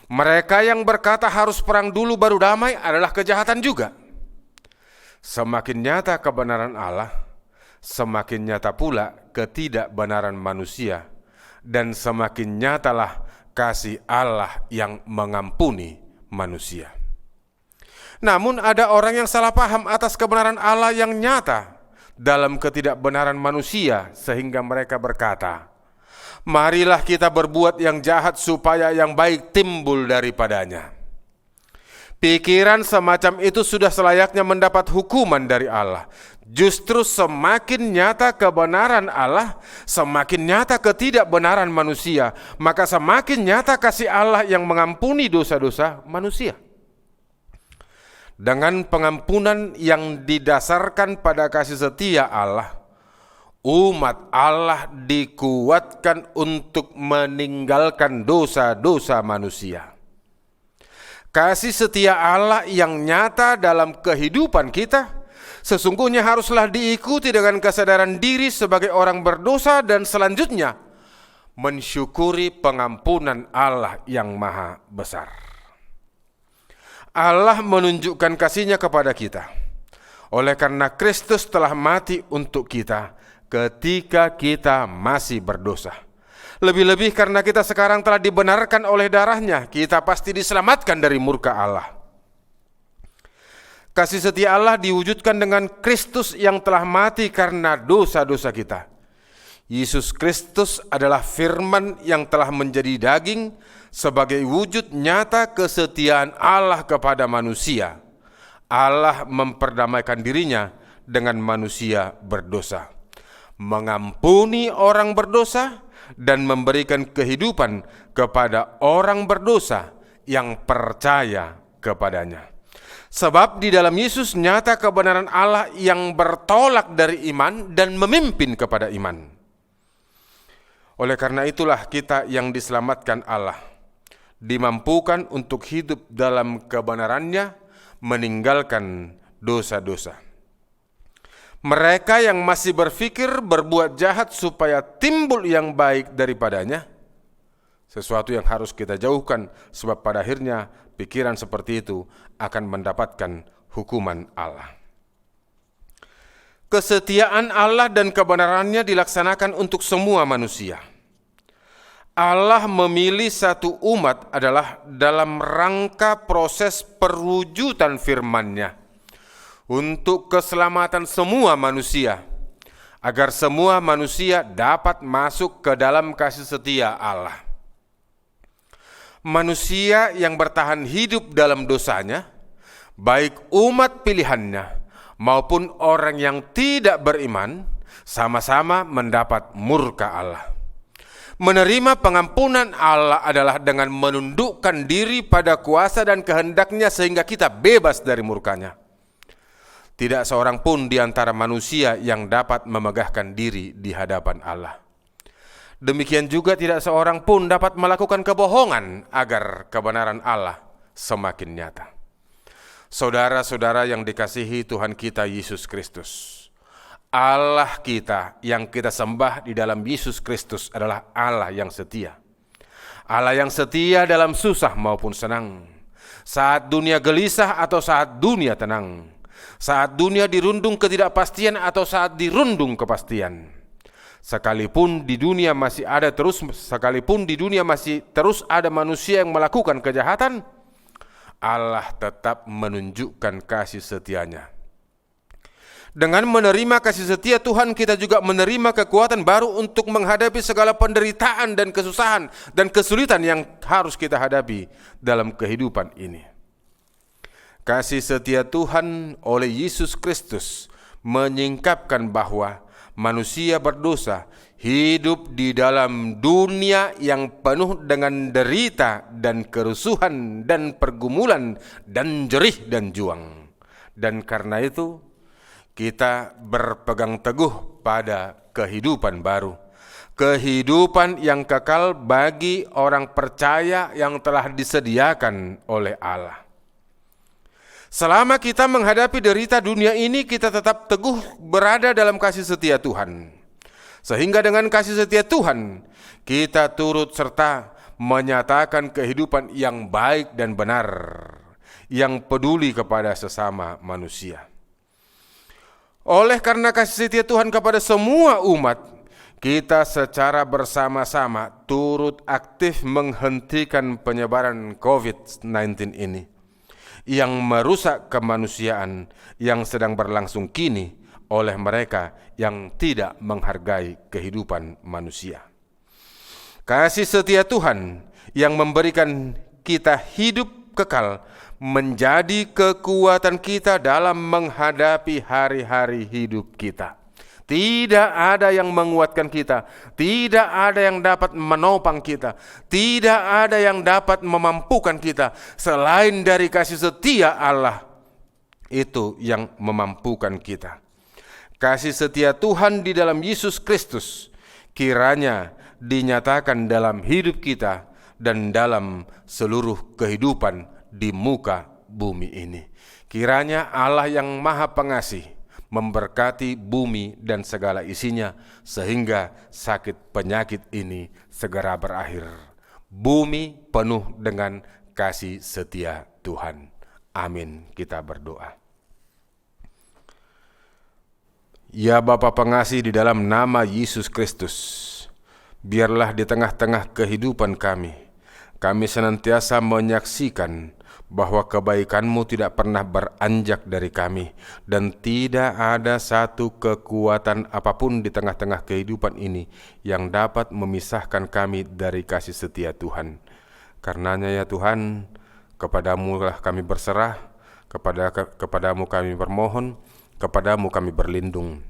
Mereka yang berkata harus perang dulu baru damai adalah kejahatan juga. Semakin nyata kebenaran Allah, semakin nyata pula ketidakbenaran manusia, dan semakin nyatalah kasih Allah yang mengampuni manusia. Namun ada orang yang salah paham atas kebenaran Allah yang nyata dalam ketidakbenaran manusia, sehingga mereka berkata, marilah kita berbuat yang jahat supaya yang baik timbul daripadanya. Pikiran semacam itu sudah selayaknya mendapat hukuman dari Allah. Justru semakin nyata kebenaran Allah, semakin nyata ketidakbenaran manusia, maka semakin nyata kasih Allah yang mengampuni dosa-dosa manusia. Dengan pengampunan yang didasarkan pada kasih setia Allah, umat Allah dikuatkan untuk meninggalkan dosa-dosa manusia. Kasih setia Allah yang nyata dalam kehidupan kita sesungguhnya haruslah diikuti dengan kesadaran diri sebagai orang berdosa dan selanjutnya mensyukuri pengampunan Allah yang maha besar. Allah menunjukkan kasih-Nya kepada kita oleh karena Kristus telah mati untuk kita ketika kita masih berdosa. Lebih-lebih karena kita sekarang telah dibenarkan oleh darah-Nya, kita pasti diselamatkan dari murka Allah. Kasih setia Allah diwujudkan dengan Kristus yang telah mati karena dosa-dosa kita. Yesus Kristus adalah firman yang telah menjadi daging sebagai wujud nyata kesetiaan Allah kepada manusia. Allah memperdamaikan dirinya dengan manusia berdosa, mengampuni orang berdosa, dan memberikan kehidupan kepada orang berdosa yang percaya kepadanya. Sebab di dalam Yesus nyata kebenaran Allah yang bertolak dari iman dan memimpin kepada iman. Oleh karena itulah kita yang diselamatkan Allah dimampukan untuk hidup dalam kebenaran-Nya, meninggalkan dosa-dosa. Mereka yang masih berpikir berbuat jahat supaya timbul yang baik daripadanya, sesuatu yang harus kita jauhkan, sebab pada akhirnya pikiran seperti itu akan mendapatkan hukuman Allah. Kesetiaan Allah dan kebenarannya dilaksanakan untuk semua manusia. Allah memilih satu umat adalah dalam rangka proses perwujudan firman-Nya untuk keselamatan semua manusia, agar semua manusia dapat masuk ke dalam kasih setia Allah. Manusia yang bertahan hidup dalam dosanya, baik umat pilihannya maupun orang yang tidak beriman, sama-sama mendapat murka Allah. Menerima pengampunan Allah adalah dengan menundukkan diri pada kuasa dan kehendak-Nya sehingga kita bebas dari murka-Nya. Tidak seorang pun di antara manusia yang dapat memegahkan diri di hadapan Allah. Demikian juga tidak seorang pun dapat melakukan kebohongan agar kebenaran Allah semakin nyata. Saudara-saudara yang dikasihi Tuhan kita Yesus Kristus, Allah kita yang kita sembah di dalam Yesus Kristus adalah Allah yang setia. Allah yang setia dalam susah maupun senang. Saat dunia gelisah atau saat dunia tenang. Saat dunia dirundung ketidakpastian atau saat dirundung kepastian. Sekalipun di dunia masih terus ada manusia yang melakukan kejahatan, Allah tetap menunjukkan kasih setia-Nya. Dengan menerima kasih setia Tuhan, kita juga menerima kekuatan baru untuk menghadapi segala penderitaan dan kesusahan dan kesulitan yang harus kita hadapi dalam kehidupan ini. Kasih setia Tuhan oleh Yesus Kristus menyingkapkan bahwa manusia berdosa hidup di dalam dunia yang penuh dengan derita dan kerusuhan dan pergumulan dan jerih dan juang. Dan karena itu, kita berpegang teguh pada kehidupan baru. Kehidupan yang kekal bagi orang percaya yang telah disediakan oleh Allah. Selama kita menghadapi derita dunia ini, kita tetap teguh berada dalam kasih setia Tuhan. Sehingga dengan kasih setia Tuhan, kita turut serta menyatakan kehidupan yang baik dan benar, yang peduli kepada sesama manusia. Oleh karena kasih setia Tuhan kepada semua umat, kita secara bersama-sama turut aktif menghentikan penyebaran COVID-19 ini yang merusak kemanusiaan yang sedang berlangsung kini oleh mereka yang tidak menghargai kehidupan manusia. Kasih setia Tuhan yang memberikan kita hidup kekal menjadi kekuatan kita dalam menghadapi hari-hari hidup kita. Tidak ada yang menguatkan kita, tidak ada yang dapat menopang kita, tidak ada yang dapat memampukan kita selain dari kasih setia Allah. Itu yang memampukan kita. Kasih setia Tuhan di dalam Yesus Kristus kiranya dinyatakan dalam hidup kita dan dalam seluruh kehidupan di muka bumi ini. Kiranya Allah yang Maha Pengasih memberkati bumi dan segala isinya sehingga sakit penyakit ini segera berakhir. Bumi penuh dengan kasih setia Tuhan. Amin. Kita berdoa. Ya Bapa Pengasih, di dalam nama Yesus Kristus, biarlah di tengah-tengah kehidupan kami senantiasa menyaksikan bahwa kebaikan-Mu tidak pernah beranjak dari kami, dan tidak ada satu kekuatan apapun di tengah-tengah kehidupan ini yang dapat memisahkan kami dari kasih setia Tuhan. Karenanya ya Tuhan, kepadamu lah kami berserah, kepadamu kami bermohon, kepadamu kami berlindung.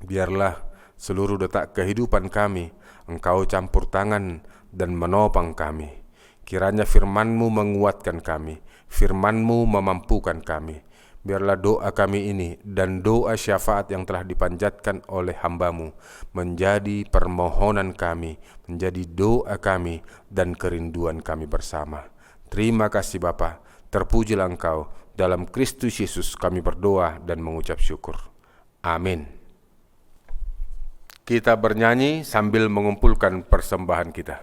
Biarlah seluruh detak kehidupan kami Engkau campur tangan dan menopang kami. Kiranya firman-Mu menguatkan kami, firman-Mu memampukan kami. Biarlah doa kami ini dan doa syafaat yang telah dipanjatkan oleh hamba-Mu menjadi permohonan kami, menjadi doa kami dan kerinduan kami bersama. Terima kasih Bapa, terpujilah Engkau. Dalam Kristus Yesus kami berdoa dan mengucap syukur. Amin. Kita bernyanyi sambil mengumpulkan persembahan kita.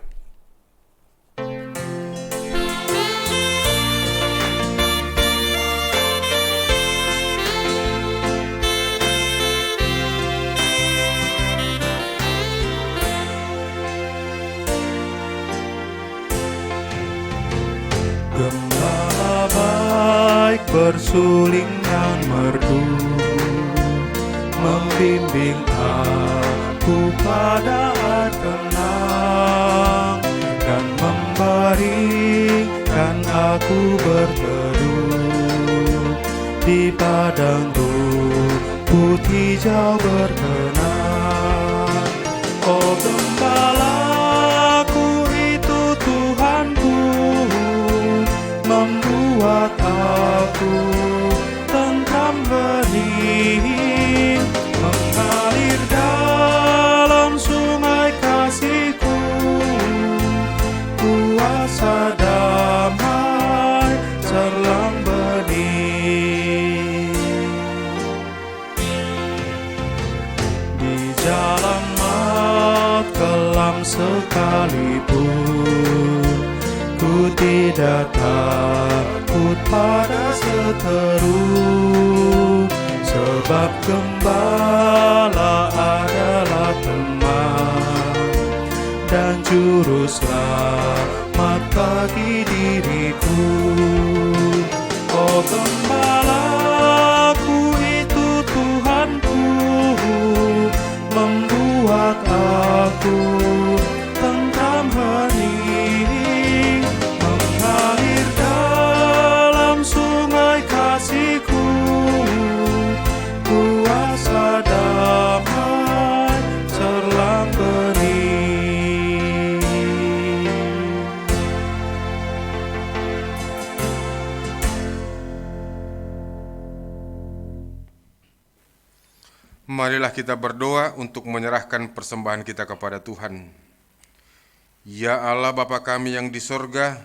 suling dan merdu, membimbing aku pada air tenang, dan membaringkan aku berteduh di padang rumput hijau berkenan. Oh gembalaku itu Tuhanku, membuat aku tentram hening, mengalir dalam sungai kasih-Ku, kuasa damai serlang bening. Di jalan maut kelam sekalipun, ku tidak takut pada seteru, sebab gembala adalah teman dan juru selamat bagi diriku. Oh gembalaku itu Tuhanku, membuat aku tentram hening, mengalir dalam sungai kasih-Ku, kuasa damai serlang bening. Marilah kita berdoa untuk menyerahkan persembahan kita kepada Tuhan. Ya Allah Bapa kami yang di sorga,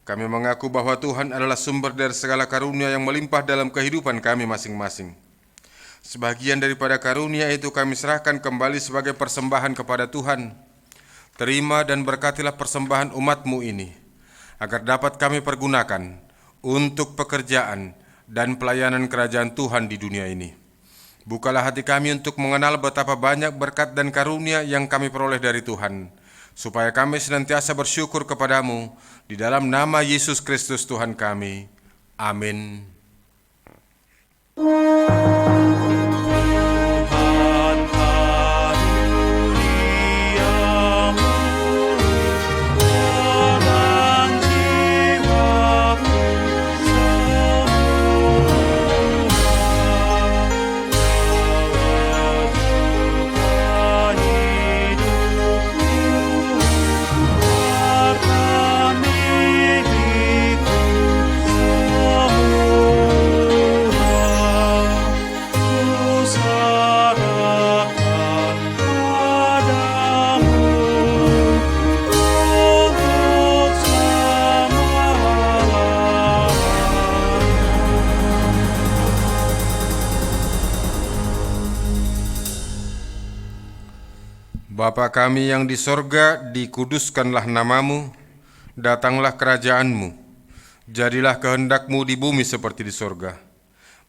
kami mengaku bahwa Tuhan adalah sumber dari segala karunia yang melimpah dalam kehidupan kami masing-masing. Sebagian daripada karunia itu kami serahkan kembali sebagai persembahan kepada Tuhan. Terima dan berkatilah persembahan umat-Mu ini, agar dapat kami pergunakan untuk pekerjaan dan pelayanan kerajaan Tuhan di dunia ini. Bukalah hati kami untuk mengenal betapa banyak berkat dan karunia yang kami peroleh dari Tuhan, supaya kami senantiasa bersyukur kepadamu di dalam nama Yesus Kristus Tuhan kami. Amin. Bapa kami yang di sorga, dikuduskanlah namamu, datanglah kerajaanmu, jadilah kehendak-Mu di bumi seperti di sorga.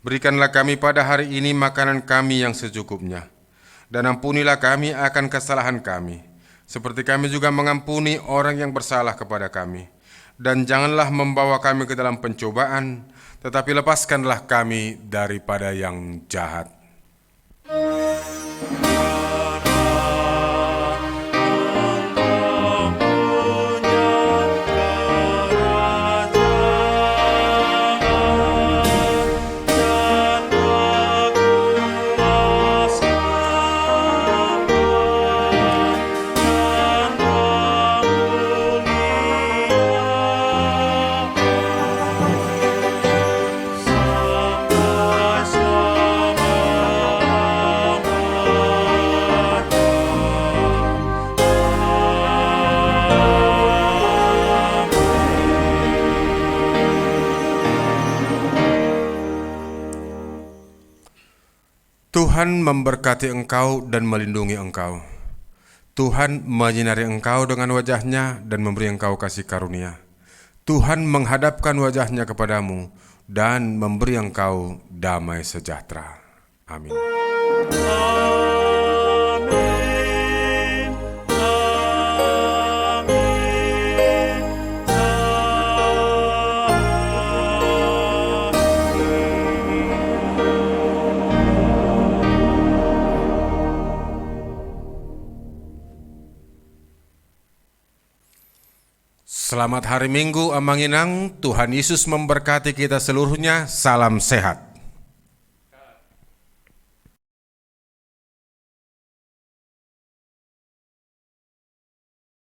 Berikanlah kami pada hari ini makanan kami yang secukupnya, dan ampunilah kami akan kesalahan kami, seperti kami juga mengampuni orang yang bersalah kepada kami. Dan janganlah membawa kami ke dalam pencobaan, tetapi lepaskanlah kami daripada yang jahat. Tuhan memberkati engkau dan melindungi engkau. Tuhan menyinari engkau dengan wajah-Nya dan memberi engkau kasih karunia. Tuhan menghadapkan wajah-Nya kepadamu dan memberi engkau damai sejahtera. Amin. Selamat hari Minggu, Amanginang. Tuhan Yesus memberkati kita seluruhnya. Salam sehat.